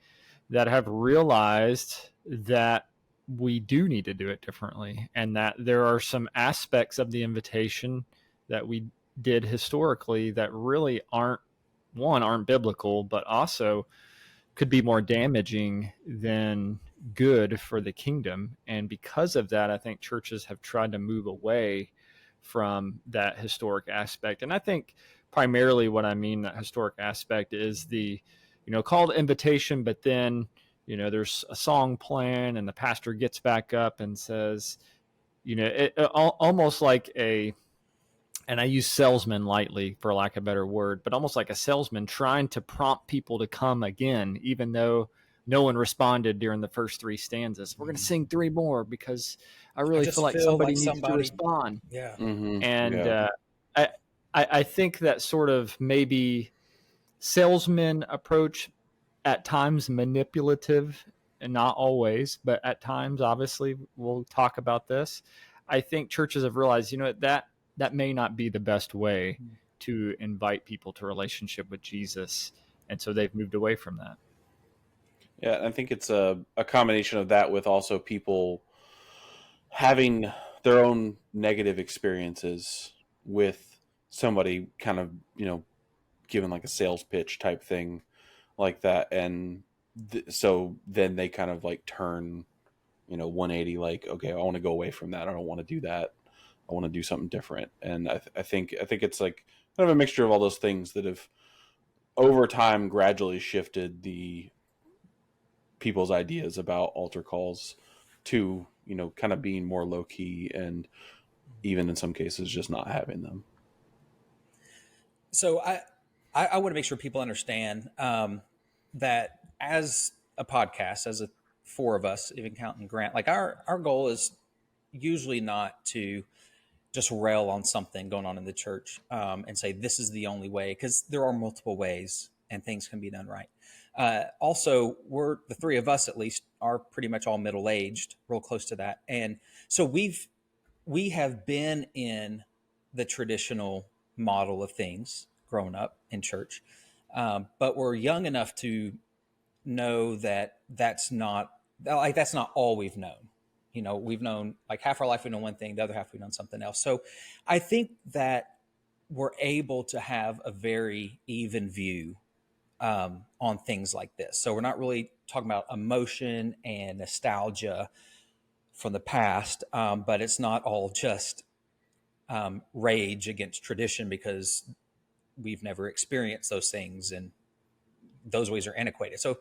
that have realized that we do need to do it differently, and that there are some aspects of the invitation that we did historically that really aren't biblical, but also could be more damaging than good for the kingdom. And because of that, I think churches have tried to move away from that historic aspect. And I think primarily what I mean that historic aspect is the, called invitation, but then, there's a song playing and the pastor gets back up and says, almost like and I use salesman lightly for lack of a better word, but almost like a salesman trying to prompt people to come again, even though no one responded during the first 3 stanzas. We're going to sing 3 more because I really feel like somebody needs to respond. Yeah. Mm-hmm. And I think that sort of maybe salesman approach, at times manipulative and not always, but at times, obviously, we'll talk about this. I think churches have realized, that may not be the best way to invite people to a relationship with Jesus. And so they've moved away from that. Yeah, I think it's a combination of that with also people having their own negative experiences with somebody kind of, given like a sales pitch type thing like that. And so then they kind of like turn, 180, like, okay, I want to go away from that. I don't want to do that. I want to do something different. And I think it's like kind of a mixture of all those things that have over time gradually shifted the people's ideas about altar calls to, kind of being more low key, and even in some cases just not having them. So I want to make sure people understand that as a podcast, as a four of us, even counting Grant, like our goal is usually not to just rail on something going on in the church and say this is the only way, because there are multiple ways and things can be done right. Also, the three of us at least are pretty much all middle-aged, real close to that, and so we have been in the traditional model of things growing up in church, but we're young enough to know that that's not all we've known. We've known like half our life we know one thing, the other half we know something else. So I think that we're able to have a very even view on things like this. So we're not really talking about emotion and nostalgia from the past, but it's not all just rage against tradition because we've never experienced those things and those ways are antiquated. So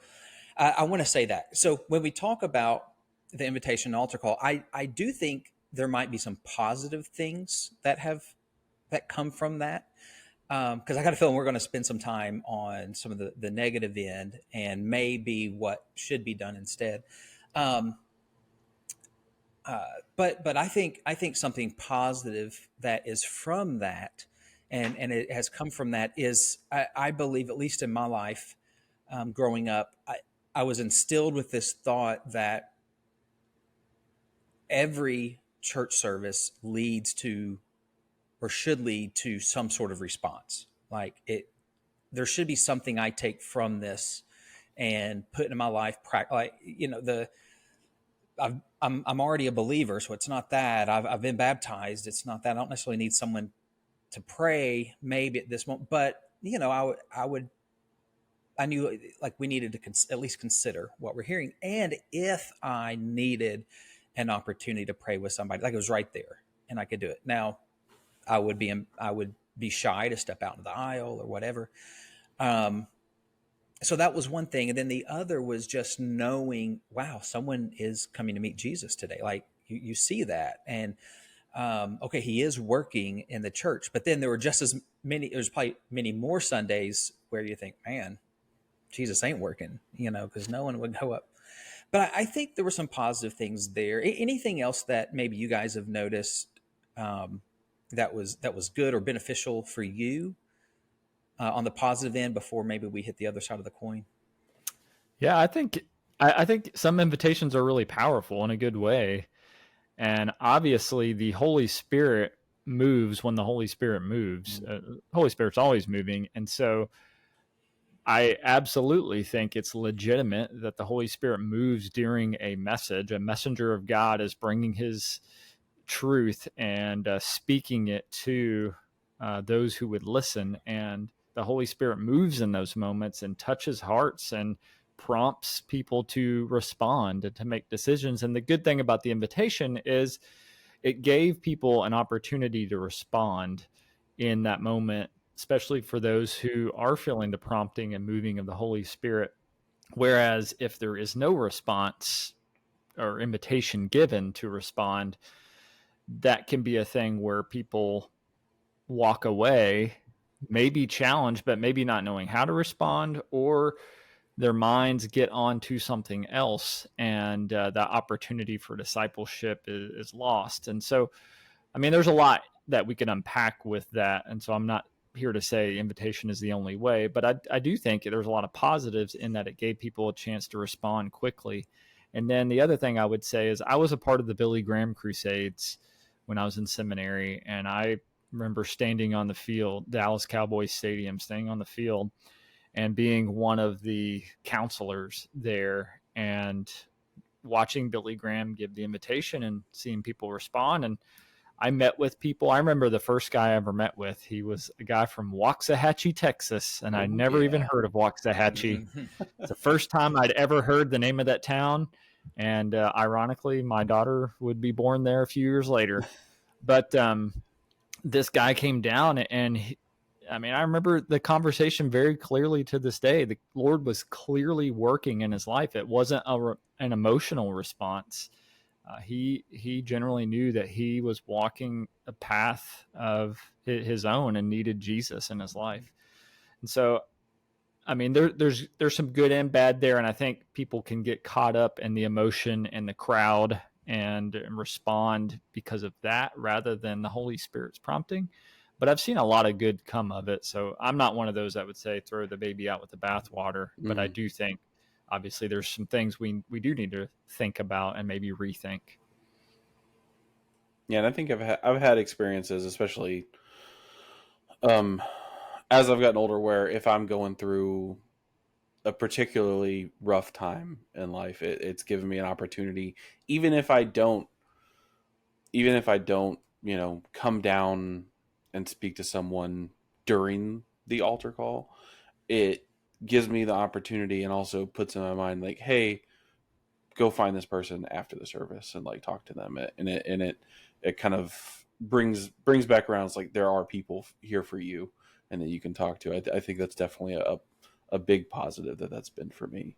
I want to say that. So when we talk about the invitation and altar call, I do think there might be some positive things that come from that. Because I got a feeling we're going to spend some time on some of the negative end and maybe what should be done instead. But I think something positive that is from that, and it has come from that, is I believe, at least in my life, growing up, I was instilled with this thought that every church service leads to, or should lead to, some sort of response. Like there should be something I take from this and put in my life. I'm already a believer, so it's not that I've been baptized. It's not that I don't necessarily need someone to pray maybe at this moment, but I knew like we needed to at least consider what we're hearing. And if I needed an opportunity to pray with somebody, like it was right there and I could do it. Now I would be shy to step out into the aisle or whatever. So that was one thing. And then the other was just knowing, wow, someone is coming to meet Jesus today. Like you see that. And, okay, he is working in the church, but then there were just as many, there's probably many more Sundays where you think, man, Jesus ain't working, because no one would go up. But I think there were some positive things there. Anything else that maybe you guys have noticed that was good or beneficial for you on the positive end before maybe we hit the other side of the coin? Yeah, I think some invitations are really powerful in a good way. And obviously the Holy Spirit moves when the Holy Spirit moves. Holy Spirit's always moving. And so I absolutely think it's legitimate that the Holy Spirit moves during a message. A messenger of God is bringing his truth and speaking it to those who would listen. And the Holy Spirit moves in those moments and touches hearts and prompts people to respond and to make decisions. And the good thing about the invitation is it gave people an opportunity to respond in that moment, especially for those who are feeling the prompting and moving of the Holy Spirit. Whereas if there is no response or invitation given to respond, that can be a thing where people walk away, maybe challenged, but maybe not knowing how to respond, or their minds get onto something else, and that opportunity for discipleship is lost. And so, I mean, there's a lot that we can unpack with that. And so I'm not here to say invitation is the only way, but I do think there's a lot of positives in that it gave people a chance to respond quickly. And then the other thing I would say is I was a part of the Billy Graham Crusades when I was in seminary, and I remember standing on the field, Dallas Cowboys Stadium, standing on the field and being one of the counselors there and watching Billy Graham give the invitation and seeing people respond. And I met with people. I remember the first guy I ever met with, he was a guy from Waxahachie, Texas, and I never even heard of Waxahachie. It's the first time I'd ever heard the name of that town. And ironically, my daughter would be born there a few years later. But this guy came down, and I remember the conversation very clearly to this day. The Lord was clearly working in his life. It wasn't an emotional response. He generally knew that he was walking a path of his own and needed Jesus in his life. And so, there's some good and bad there. And I think people can get caught up in the emotion and the crowd and respond because of that rather than the Holy Spirit's prompting. But I've seen a lot of good come of it. So I'm not one of those that would say throw the baby out with the bathwater. But I do think, obviously, there's some things we do need to think about and maybe rethink. Yeah, and I think I've had experiences, especially as I've gotten older, where if I'm going through a particularly rough time in life, it's given me an opportunity, even if I don't, come down and speak to someone during the altar call, it gives me the opportunity and also puts in my mind like, hey, go find this person after the service and like talk to them. And it kind of brings back around. It's like, there are people here for you and that you can talk to. I think that's definitely a big positive that's been for me.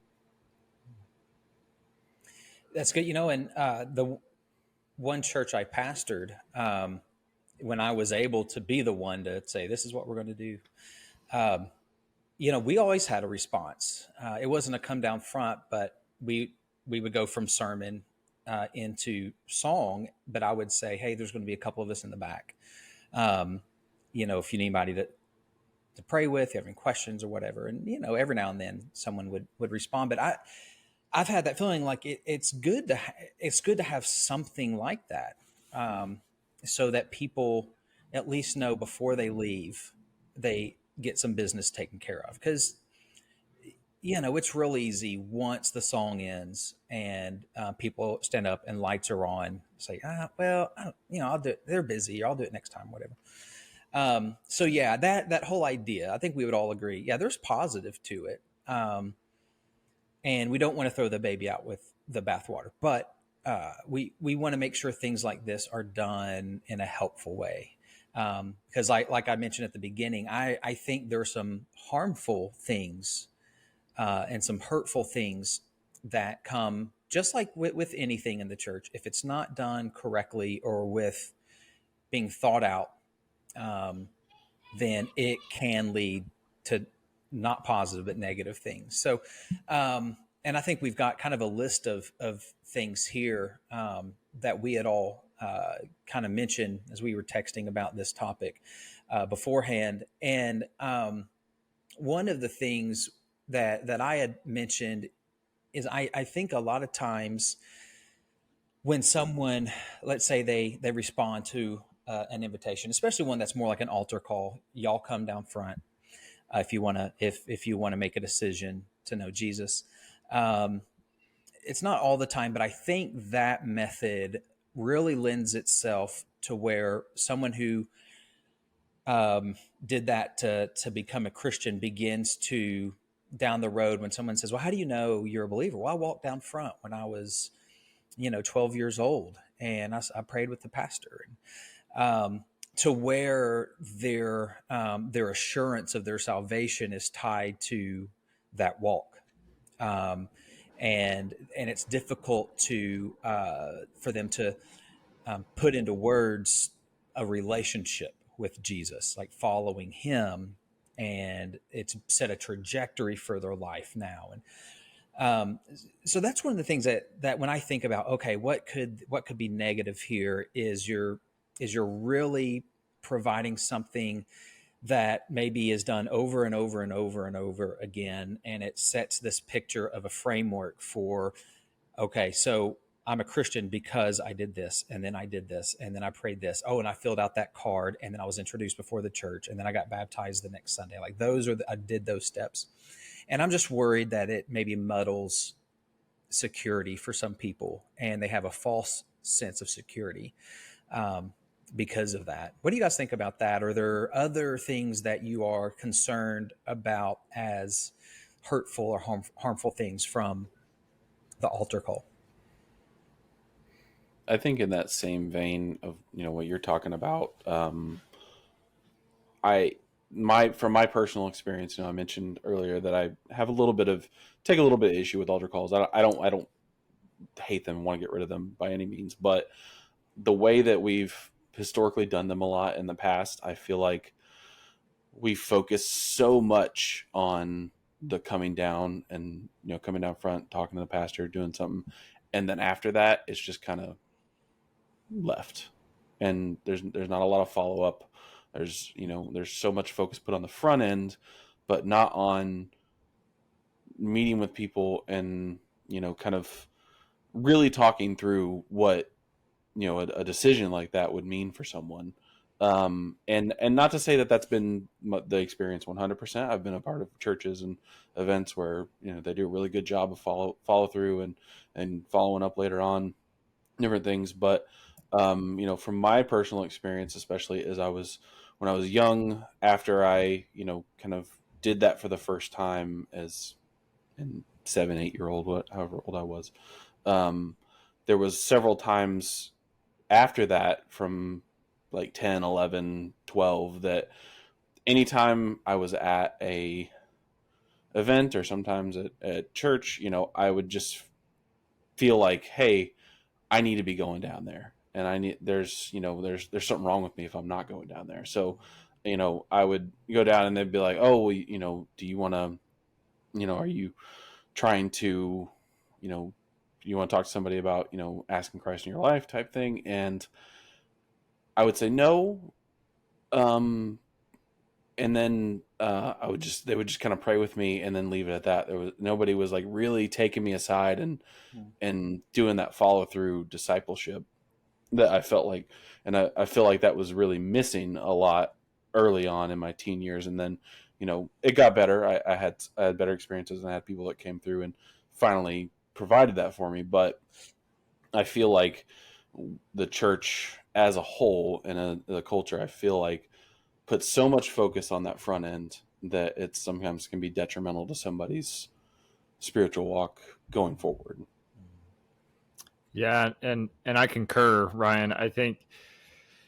That's good. And the one church I pastored, when I was able to be the one to say, this is what we're going to do, we always had a response. It wasn't a come down front, but we would go from sermon into song, but I would say, hey, there's going to be a couple of us in the back. If you need anybody to pray with, if you have any questions or whatever. And, every now and then someone would respond, but I've had that feeling like it's good to have something like that. So that people at least know before they leave, they get some business taken care of. Because, it's real easy once the song ends and people stand up and lights are on, say, I'll do it. They're busy. Or I'll do it next time, whatever. So yeah, that whole idea, I think we would all agree. Yeah, there's positive to it. And we don't want to throw the baby out with the bathwater, but we want to make sure things like this are done in a helpful way. Because like I mentioned at the beginning, I think there are some harmful things and some hurtful things that come just like with anything in the church. If it's not done correctly or with being thought out, then it can lead to not positive, but negative things. So, and I think we've got kind of a list of things here that we had all kind of mentioned as we were texting about this topic beforehand. And one of the things that I had mentioned is I think a lot of times when someone, let's say they respond to an invitation, especially one that's more like an altar call, y'all come down front if you want to make a decision to know Jesus. It's not all the time, but I think that method really lends itself to where someone who did that to become a Christian begins to, down the road, when someone says, well, how do you know you're a believer? Well, I walked down front when I was 12 years old, and I prayed with the pastor. To where their assurance of their salvation is tied to that walk, and it's difficult for them to put into words a relationship with Jesus, like following Him, and it's set a trajectory for their life now. And so that's one of the things that when I think about, okay, what could be negative here is you're really providing something that maybe is done over and over and over and over again. And it sets this picture of a framework for, okay, so I'm a Christian because I did this, and then I did this, and then I prayed this. Oh, and I filled out that card, and then I was introduced before the church, and then I got baptized the next Sunday. Like I did those steps. And I'm just worried that it maybe muddles security for some people, and they have a false sense of security because of that. What do you guys think about that? Are there other things that you are concerned about as hurtful or harmful things from the altar call? I think in that same vein of what you're talking about, from my personal experience, I mentioned earlier that I have take a little bit of issue with altar calls. I don't hate them and want to get rid of them by any means, but the way that we've historically done them a lot in the past, I feel like we focus so much on the coming down and coming down front, talking to the pastor, doing something, and then after that it's just kind of left, and there's not a lot of follow up. There's so much focus put on the front end, but not on meeting with people and kind of really talking through what a decision like that would mean for someone. And not to say that that's been the experience 100%. I've been a part of churches and events where they do a really good job of follow through and following up later on different things. But from my personal experience, especially when I was young, after I kind of did that for the first time as in 7-8-year-old, however old I was, there was several times after that from like 10, 11, 12 that anytime I was at a event or sometimes at church, I would just feel like, hey, I need to be going down there, and there's something wrong with me if I'm not going down there. So I would go down and they'd be like, oh, well, do you want to, are you trying to, you want to talk to somebody about asking Christ in your life type thing? And I would say no. And then they would just kind of pray with me and then leave it at that. Nobody was like really taking me aside and doing that follow through discipleship that I felt like, and I feel like that was really missing a lot early on in my teen years. And then, it got better. I had better experiences, and I had people that came through and finally provided that for me. But I feel like the church as a whole and the culture, I feel like, put so much focus on that front end that it sometimes can be detrimental to somebody's spiritual walk going forward. Yeah, and I concur, Ryan. I think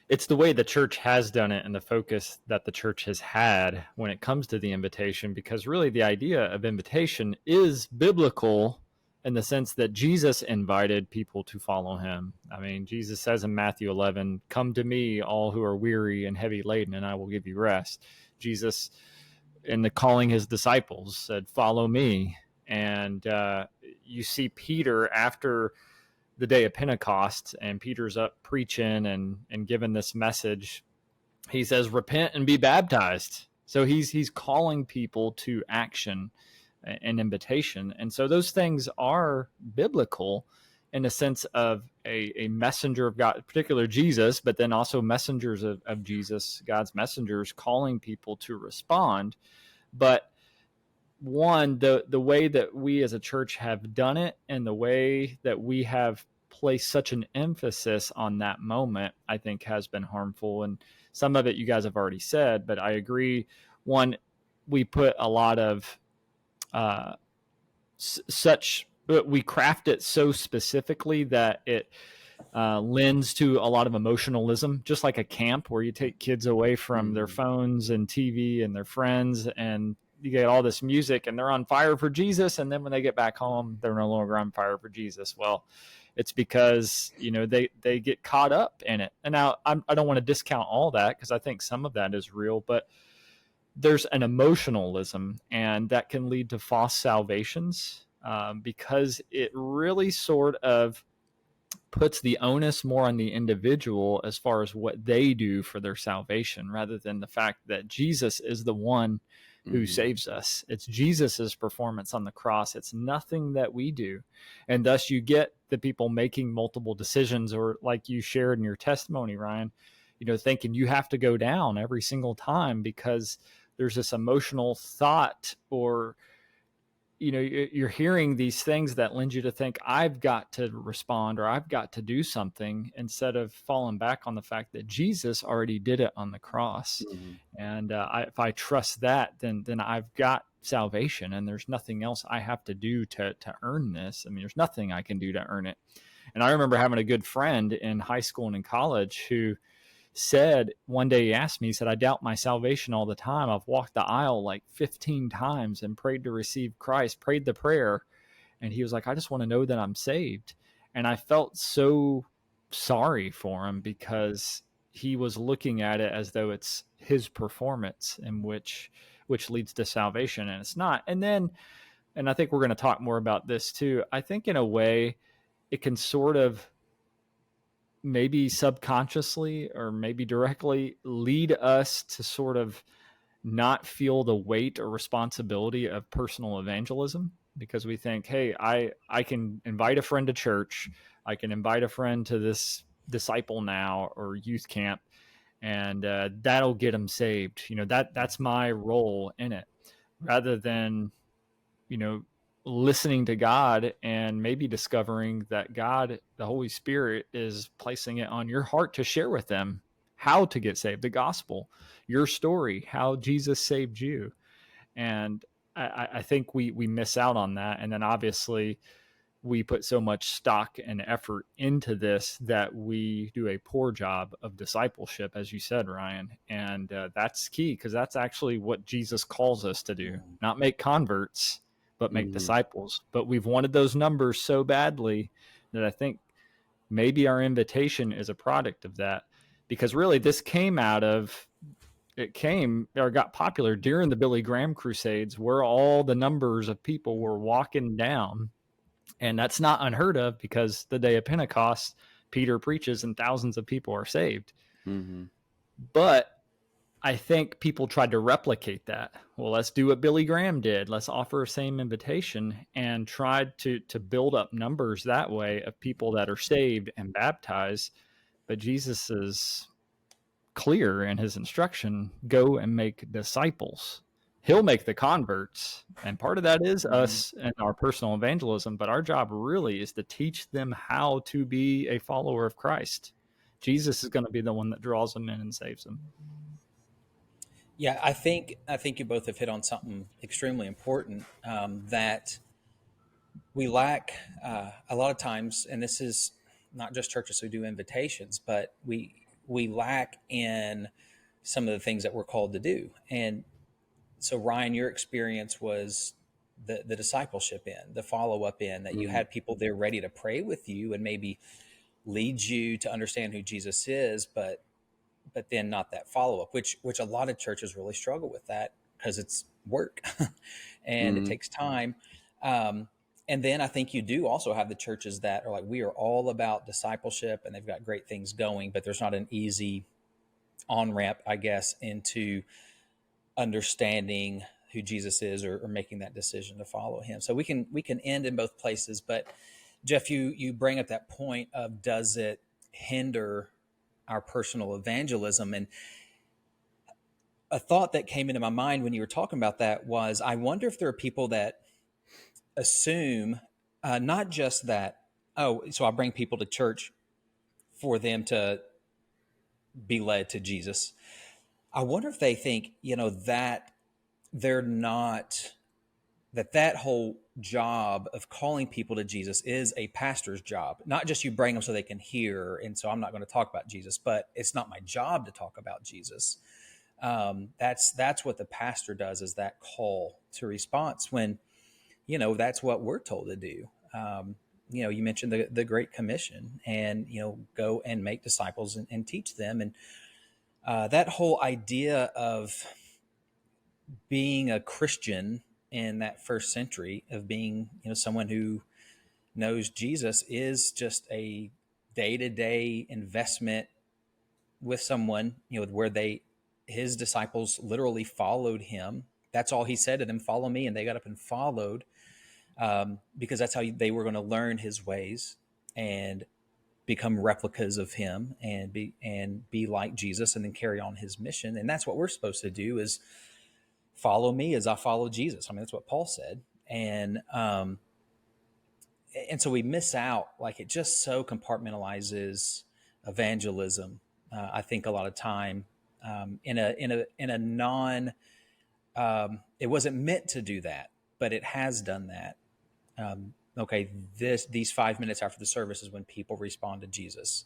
it's the way the church has done it and the focus that the church has had when it comes to the invitation, because really the idea of invitation is biblical in the sense that Jesus invited people to follow him. I mean, Jesus says in Matthew 11, "Come to me, all who are weary and heavy laden, and I will give you rest." Jesus, in the calling his disciples, said, "Follow me." And you see Peter after the day of Pentecost, and Peter's up preaching and giving this message. He says, "Repent and be baptized." So he's calling people to action, an invitation. And so those things are biblical in the sense of a messenger of God, particular Jesus, but then also messengers of Jesus, God's messengers, calling people to respond. But one, the way that we as a church have done it and the way that we have placed such an emphasis on that moment, I think has been harmful. And some of it you guys have already said, but I agree. One, we put a lot of we craft it so specifically that it lends to a lot of emotionalism, just like a camp where you take kids away from their phones and TV and their friends, and you get all this music and they're on fire for Jesus. And then when they get back home, they're no longer on fire for Jesus. Well, it's because, they get caught up in it. And now I don't want to discount all that, because I think some of that is real, but there's an emotionalism, and that can lead to false salvations because it really sort of puts the onus more on the individual as far as what they do for their salvation, rather than the fact that Jesus is the one who saves us. It's Jesus's performance on the cross. It's nothing that we do. And thus you get the people making multiple decisions, or like you shared in your testimony, Ryan, thinking you have to go down every single time because there's this emotional thought, or you're hearing these things that lend you to think I've got to respond or I've got to do something, instead of falling back on the fact that Jesus already did it on the cross. And if I trust that, then I've got salvation, and there's nothing else I have to do to earn this. I mean, there's nothing I can do to earn it. And I remember having a good friend in high school and in college who said, one day he asked me, he said, I doubt my salvation all the time. I've walked the aisle like 15 times and prayed to receive Christ, prayed the prayer. And he was like, I just want to know that I'm saved. And I felt so sorry for him, because he was looking at it as though it's his performance in which leads to salvation. And it's not. And I think we're going to talk more about this too. I think in a way it can sort of maybe subconsciously or maybe directly lead us to sort of not feel the weight or responsibility of personal evangelism, because we think, hey, I can invite a friend to church, I can invite a friend to this disciple now or youth camp, and that'll get them saved. That's my role in it, rather than listening to God and maybe discovering that God, the Holy Spirit, is placing it on your heart to share with them how to get saved, the gospel, your story, how Jesus saved you. And I think we miss out on that. And then obviously we put so much stock and effort into this that we do a poor job of discipleship, as you said, Ryan. And that's key, because that's actually what Jesus calls us to do, not make converts, but make disciples. But we've wanted those numbers so badly that I think maybe our invitation is a product of that, because really this got popular during the Billy Graham crusades, where all the numbers of people were walking down. And that's not unheard of, because the day of Pentecost, Peter preaches and thousands of people are saved. But I think people tried to replicate that. Well, let's do what Billy Graham did. Let's offer the same invitation, and tried to build up numbers that way of people that are saved and baptized. But Jesus is clear in his instruction: go and make disciples. He'll make the converts. And part of that is us and our personal evangelism. But our job really is to teach them how to be a follower of Christ. Jesus is going to be the one that draws them in and saves them. Yeah, I think you both have hit on something extremely important, that we lack a lot of times, and this is not just churches who do invitations, but we lack in some of the things that we're called to do. And so, Ryan, your experience was the discipleship end, the follow-up end, that you had people there ready to pray with you and maybe lead you to understand who Jesus is, but then not that follow-up, which a lot of churches really struggle with, that because it's work and it takes time. And then I think you do also have the churches that are like, we are all about discipleship, and they've got great things going, but there's not an easy on-ramp, I guess, into understanding who Jesus is, or making that decision to follow him. So we can end in both places. But Jeff, you bring up that point of, does it hinder our personal evangelism? And a thought that came into my mind when you were talking about that was, I wonder if there are people that assume not just that, so I bring people to church for them to be led to Jesus. I wonder if they think, that they're not, that whole job of calling people to Jesus is a pastor's job. Not just you bring them so they can hear, and so I'm not going to talk about Jesus, but it's not my job to talk about Jesus. That's what the pastor does, is that call to response, when, that's what we're told to do. You mentioned the Great Commission, and, go and make disciples and teach them. And that whole idea of being a Christian in that first century, of being, someone who knows Jesus, is just a day-to-day investment with someone, where his disciples literally followed him that's all he said to them, follow me. And they got up and followed, because that's how they were going to learn his ways and become replicas of him and be like Jesus, and then carry on his mission. And that's what we're supposed to do, is follow me as I follow Jesus. I mean, that's what Paul said. And so we miss out, like, it just so compartmentalizes evangelism. I think a lot of time, in a non, it wasn't meant to do that, but it has done that. Okay, these 5 minutes after the service is when people respond to Jesus,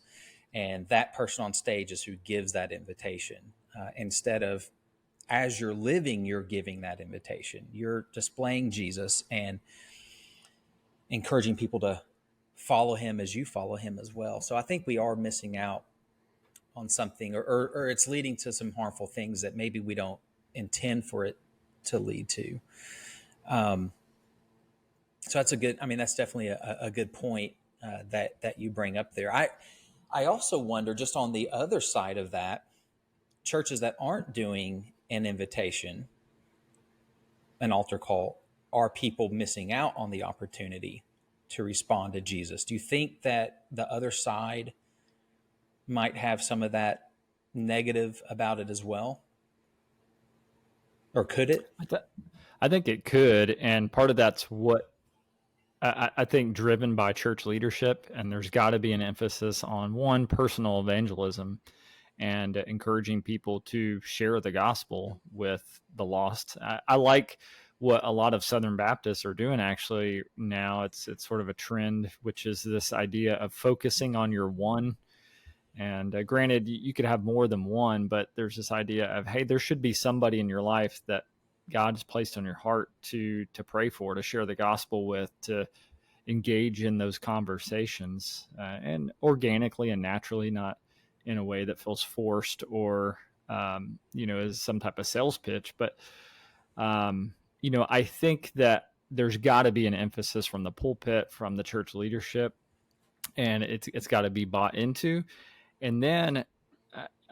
and that person on stage is who gives that invitation, instead of, as you're living, you're giving that invitation. You're displaying Jesus and encouraging people to follow him as you follow him as well. So I think we are missing out on something, or it's leading to some harmful things that maybe we don't intend for it to lead to. So that's that's definitely a good point that you bring up there. I also wonder, just on the other side of that, churches that aren't doing an invitation, an altar call, are people missing out on the opportunity to respond to Jesus? Do you think that the other side might have some of that negative about it as well? Or could it? I think it could. And part of that's what I think driven by church leadership. And there's got to be an emphasis on, one, personal evangelism and encouraging people to share the gospel with the lost. I like what a lot of Southern Baptists are doing actually now. It's sort of a trend, which is this idea of focusing on your one. And granted, you could have more than one, but there's this idea of, hey, there should be somebody in your life that God has placed on your heart to pray for, to share the gospel with, to engage in those conversations, and organically and naturally, not in a way that feels forced or, is some type of sales pitch. But, I think that there's got to be an emphasis from the pulpit, from the church leadership, and it's got to be bought into. And then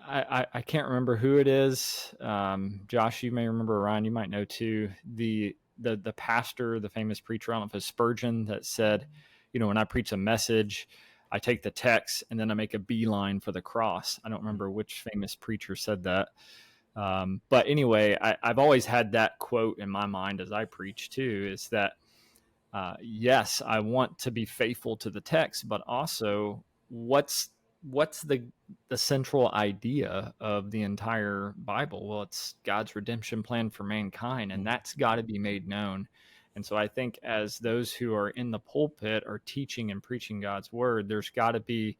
I can't remember who it is. Josh, you may remember, Ryan, you might know too, the pastor, the famous preacher, I don't know if it's Spurgeon, that said, when I preach a message, I take the text and then I make a beeline for the cross. I don't remember which famous preacher said that. But anyway, I've always had that quote in my mind as I preach too, is that, yes, I want to be faithful to the text, but also what's the central idea of the entire Bible? Well, it's God's redemption plan for mankind, and that's got to be made known. And so I think as those who are in the pulpit are teaching and preaching God's word, there's got to be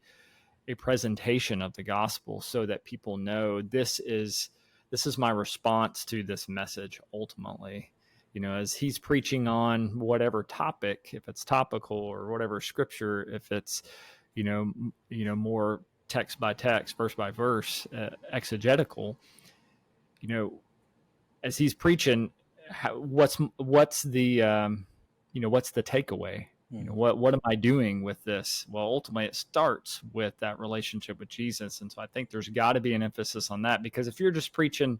a presentation of the gospel so that people know this is my response to this message ultimately. As he's preaching on whatever topic, if it's topical, or whatever scripture, if it's more text by text, verse by verse, exegetical, as he's preaching, what's the takeaway? What am I doing with this? Well, ultimately it starts with that relationship with Jesus. And so I think there's got to be an emphasis on that, because if you're just preaching,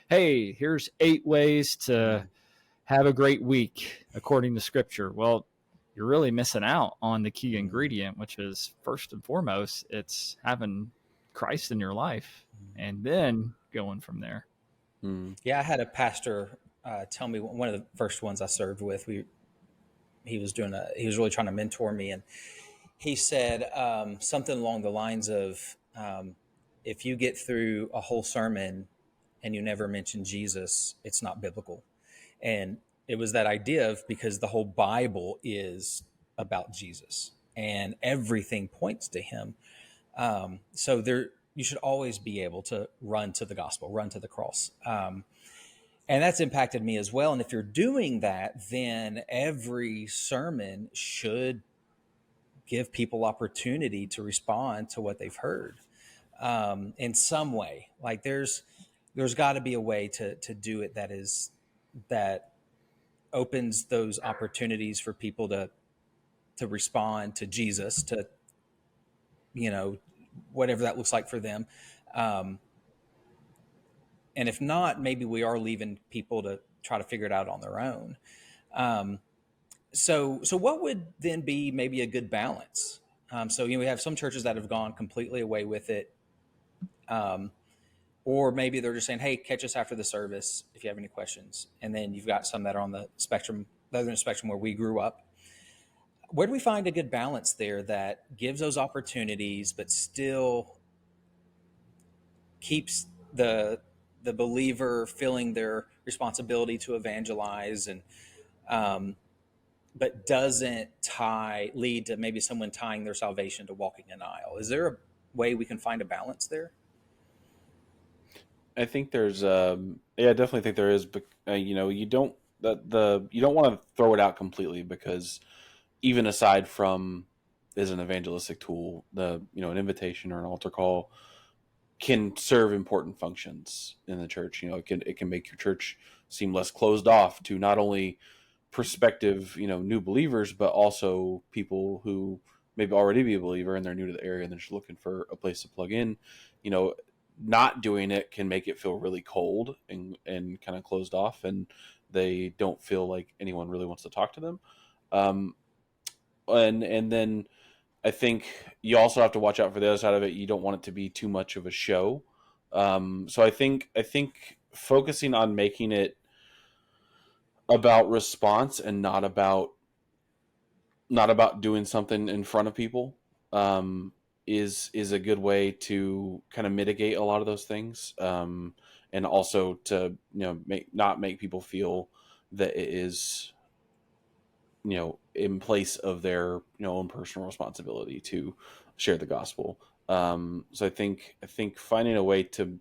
hey, here's 8 ways to have a great week according to scripture, well, you're really missing out on the key ingredient, which is, first and foremost, it's having Christ in your life and then going from there. Yeah, I had a pastor tell me, one of the first ones I served with, he was really trying to mentor me, and he said something along the lines of, if you get through a whole sermon and you never mention Jesus, it's not biblical. And it was that idea of, because the whole Bible is about Jesus and everything points to him. So you should always be able to run to the gospel, run to the cross. And that's impacted me as well. And if you're doing that, then every sermon should give people opportunity to respond to what they've heard in some way. Like there's got to be a way to do it that opens those opportunities for people to respond to Jesus, to, whatever that looks like for them. And if not, maybe we are leaving people try to figure it out on their own. So what would then be maybe a good balance? So we have some churches that have gone completely away with it, or maybe they're just saying, "Hey, catch us after the service if you have any questions." And then you've got some that are on the spectrum, the other spectrum where we grew up. Where do we find a good balance there that gives those opportunities, but still keeps the believer feeling their responsibility to evangelize, and but doesn't lead to maybe someone tying their salvation to walking an aisle? Is there a way we can find a balance there? I think there's I definitely think there is, but you don't you don't want to throw it out completely, because even aside from as an evangelistic tool, an invitation or an altar call can serve important functions in the church. It can make your church seem less closed off to not only prospective, new believers, but also people who maybe already be a believer and they're new to the area and they're just looking for a place to plug in. Not doing it can make it feel really cold and kind of closed off, and they don't feel like anyone really wants to talk to them. And then I think you also have to watch out for the other side of it. You don't want it to be too much of a show. So I think focusing on making it about response and not about doing something in front of people is a good way to kind of mitigate a lot of those things, and also to not make people feel that it is in place of their own personal responsibility to share the gospel. So I think finding a way to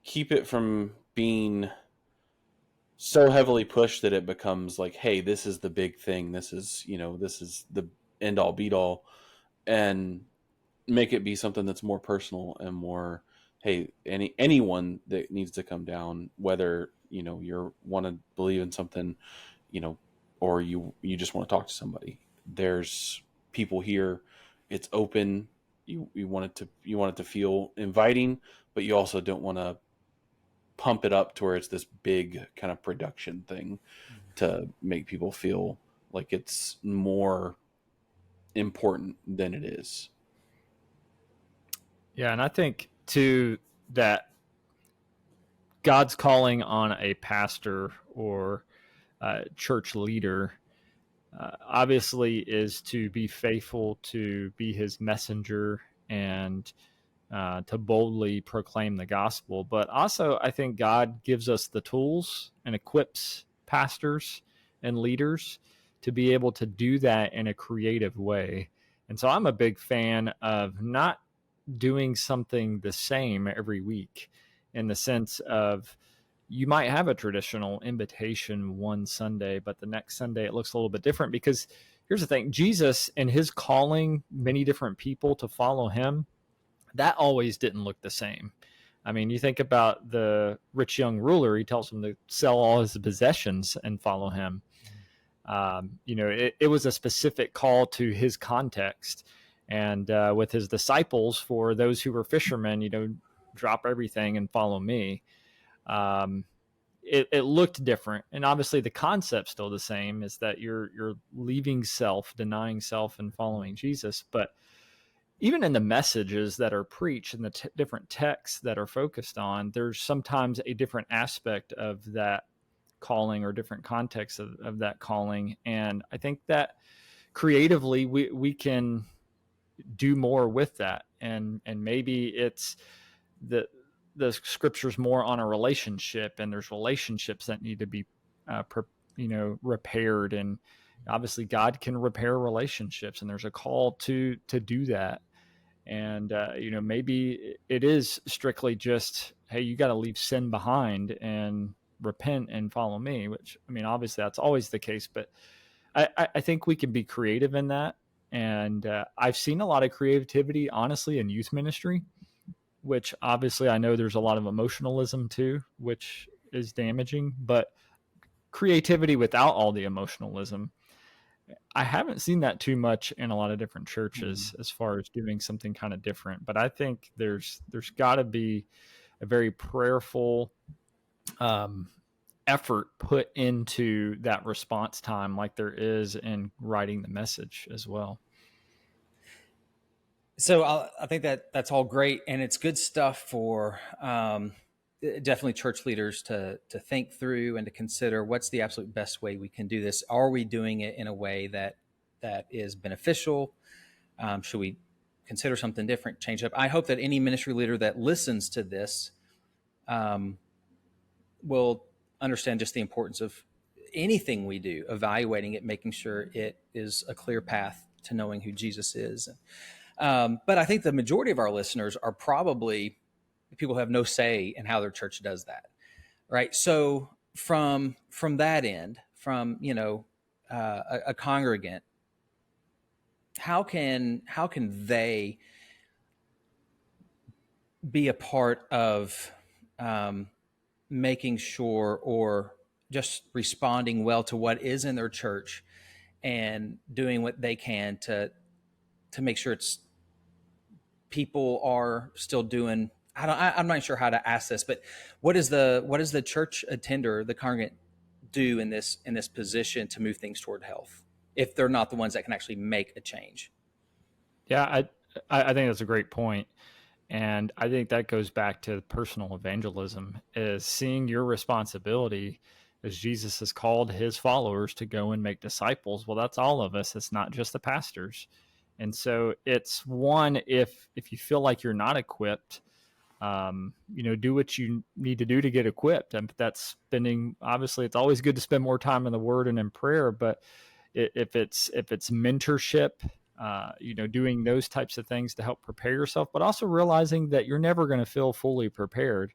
keep it from being so heavily pushed that it becomes like, hey, this is the big thing, this is the end all be all, and make it be something that's more personal and more, hey, anyone that needs to come down, whether you want to believe in something, or you just want to talk to somebody, there's people here. It's open. You want it to feel inviting, but you also don't want to pump it up to where it's this big kind of production thing to make people feel like it's more important than it is. Yeah, and I think too that God's calling on a pastor or church leader obviously is to be faithful, to be his messenger, and to boldly proclaim the gospel. But also, I think God gives us the tools and equips pastors and leaders to be able to do that in a creative way. And so I'm a big fan of not doing something the same every week, in the sense of, you might have a traditional invitation one Sunday, but the next Sunday it looks a little bit different. Because here's the thing, Jesus and his calling many different people to follow him, that always didn't look the same. I mean, you think about the rich young ruler, he tells him to sell all his possessions and follow him. It was a specific call to his context. And with his disciples, for those who were fishermen, drop everything and follow me. It looked different, and obviously the concept's still the same, is that you're leaving self, denying self, and following Jesus. But even in the messages that are preached and the different texts that are focused on, there's sometimes a different aspect of that calling or different context of that calling. And I think that creatively we can do more with that. And maybe it's the scripture's more on a relationship, and there's relationships that need to be repaired. And obviously God can repair relationships, and there's a call to do that. And maybe it is strictly just, hey, you got to leave sin behind and repent and follow me, which, I mean, obviously that's always the case, but I think we can be creative in that. And I've seen a lot of creativity, honestly, in youth ministry, which obviously I know there's a lot of emotionalism too, which is damaging, but creativity without all the emotionalism, I haven't seen that too much in a lot of different churches as far as doing something kind of different. But I think there's got to be a very prayerful effort put into that response time like there is in writing the message as well. So I think that's all great, and it's good stuff for definitely church leaders to think through and to consider what's the absolute best way we can do this. Are we doing it in a way that is beneficial? Should we consider something different, change up? I hope that any ministry leader that listens to this will understand just the importance of anything we do, evaluating it, making sure it is a clear path to knowing who Jesus is. But I think the majority of our listeners are probably people who have no say in how their church does that, right? So from that end, from a congregant, how can they be a part of making sure or just responding well to what is in their church and doing what they can to make sure it's people are still doing. I'm not sure how to ask this, but what is the church attender, the congregant, do in this position to move things toward health if they're not the ones that can actually make a change? Yeah, I think that's a great point. And I think that goes back to personal evangelism, is seeing your responsibility as Jesus has called his followers to go and make disciples. Well, that's all of us. It's not just the pastors. And so it's one, if you feel like you're not equipped, do what you need to do to get equipped. And that's obviously it's always good to spend more time in the word and in prayer, but if it's mentorship, doing those types of things to help prepare yourself, but also realizing that you're never going to feel fully prepared,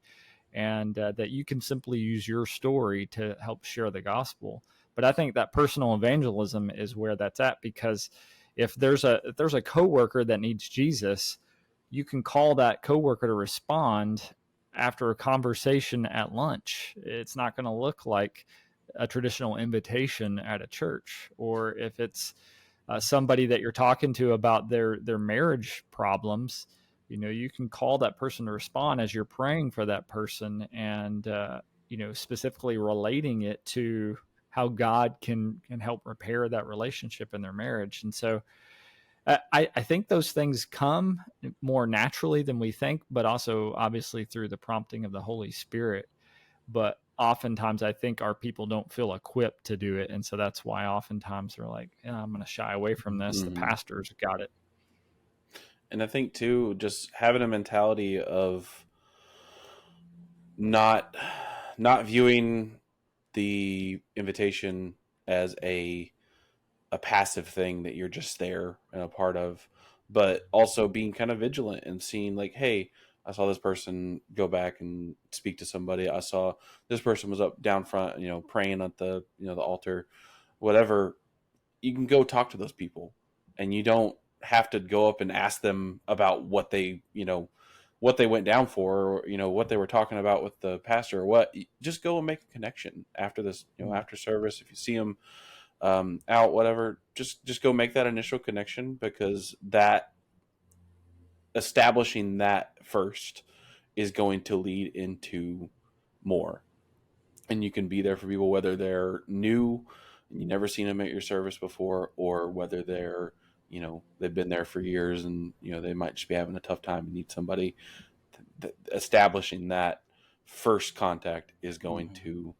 and that you can simply use your story to help share the gospel. But I think that personal evangelism is where that's at, because if there's a coworker that needs Jesus, you can call that coworker to respond after a conversation at lunch. It's not going to look like a traditional invitation at a church. Or if it's somebody that you're talking to about their marriage problems, you can call that person to respond as you're praying for that person, and specifically relating it to how God can help repair that relationship in their marriage. And so I think those things come more naturally than we think, but also obviously through the prompting of the Holy Spirit. But oftentimes I think our people don't feel equipped to do it. And so that's why oftentimes they're like, I'm going to shy away from this. The pastor's got it. And I think too, just having a mentality of not viewing the invitation as a passive thing that you're just there and a part of, but also being kind of vigilant and seeing like, hey, I saw this person go back and speak to somebody. I saw this person was up down front, praying at the, the altar, whatever. You can go talk to those people, and you don't have to go up and ask them about what they, what they went down for, or, what they were talking about with the pastor or what. Just go and make a connection after this, after service. If you see them out, whatever, just go make that initial connection, because that establishing that first is going to lead into more. And you can be there for people, whether they're new and you've never seen them at your service before, or whether they're, they've been there for years and, they might just be having a tough time and need somebody. Establishing that first contact is going to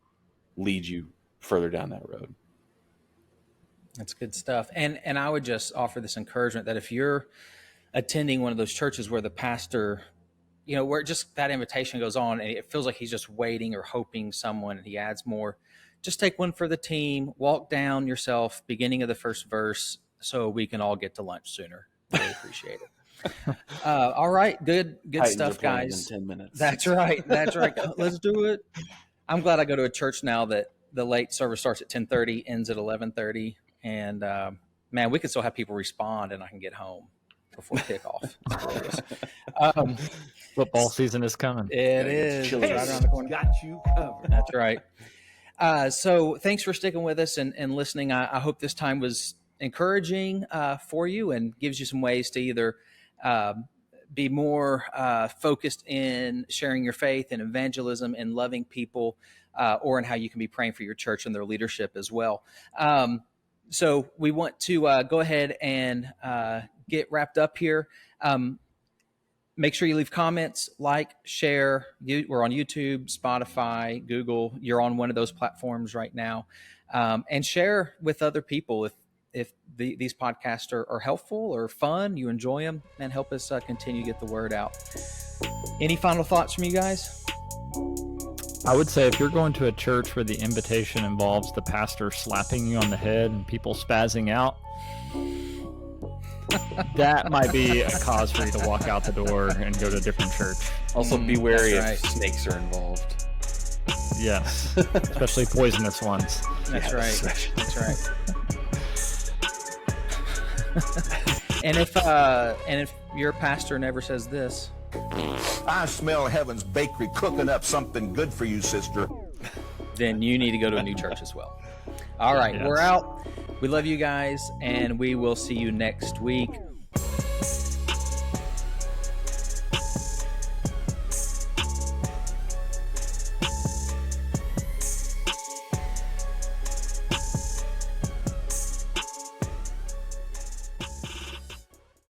lead you further down that road. That's good stuff. And I would just offer this encouragement that if you're attending one of those churches where the pastor, where just that invitation goes on and it feels like he's just waiting or hoping someone, and he adds more, just take one for the team, walk down yourself, beginning of the first verse, so we can all get to lunch sooner. Really appreciate it. All right. Good Titans stuff, guys. In 10 minutes. That's right. Let's do it. I'm glad I go to a church now that the late service starts at 10:30, ends at 11:30. And man, we can still have people respond and I can get home before kickoff. Football season is coming. It is. It's right around the corner. Got you covered. That's right. So thanks for sticking with us and listening. I hope this time was encouraging for you and gives you some ways to either be more focused in sharing your faith and evangelism and loving people, or in how you can be praying for your church and their leadership as well. So we want to go ahead and get wrapped up here. Make sure you leave comments, like, share. We're on YouTube, Spotify, Google. You're on one of those platforms right now. And share with other people if these podcasts are helpful or fun, you enjoy them, and help us continue to get the word out. Any final thoughts from you guys? I would say if you're going to a church where the invitation involves the pastor slapping you on the head and people spazzing out, that might be a cause for you to walk out the door and go to a different church. Also, be wary if right. snakes are involved. Yes, especially poisonous ones. That's Yes. right. That's right. And if your pastor never says this, I smell heaven's bakery cooking up something good for you, sister. then you need to go to a new church as well. All right, Yes. We're out. We love you guys, and we will see you next week.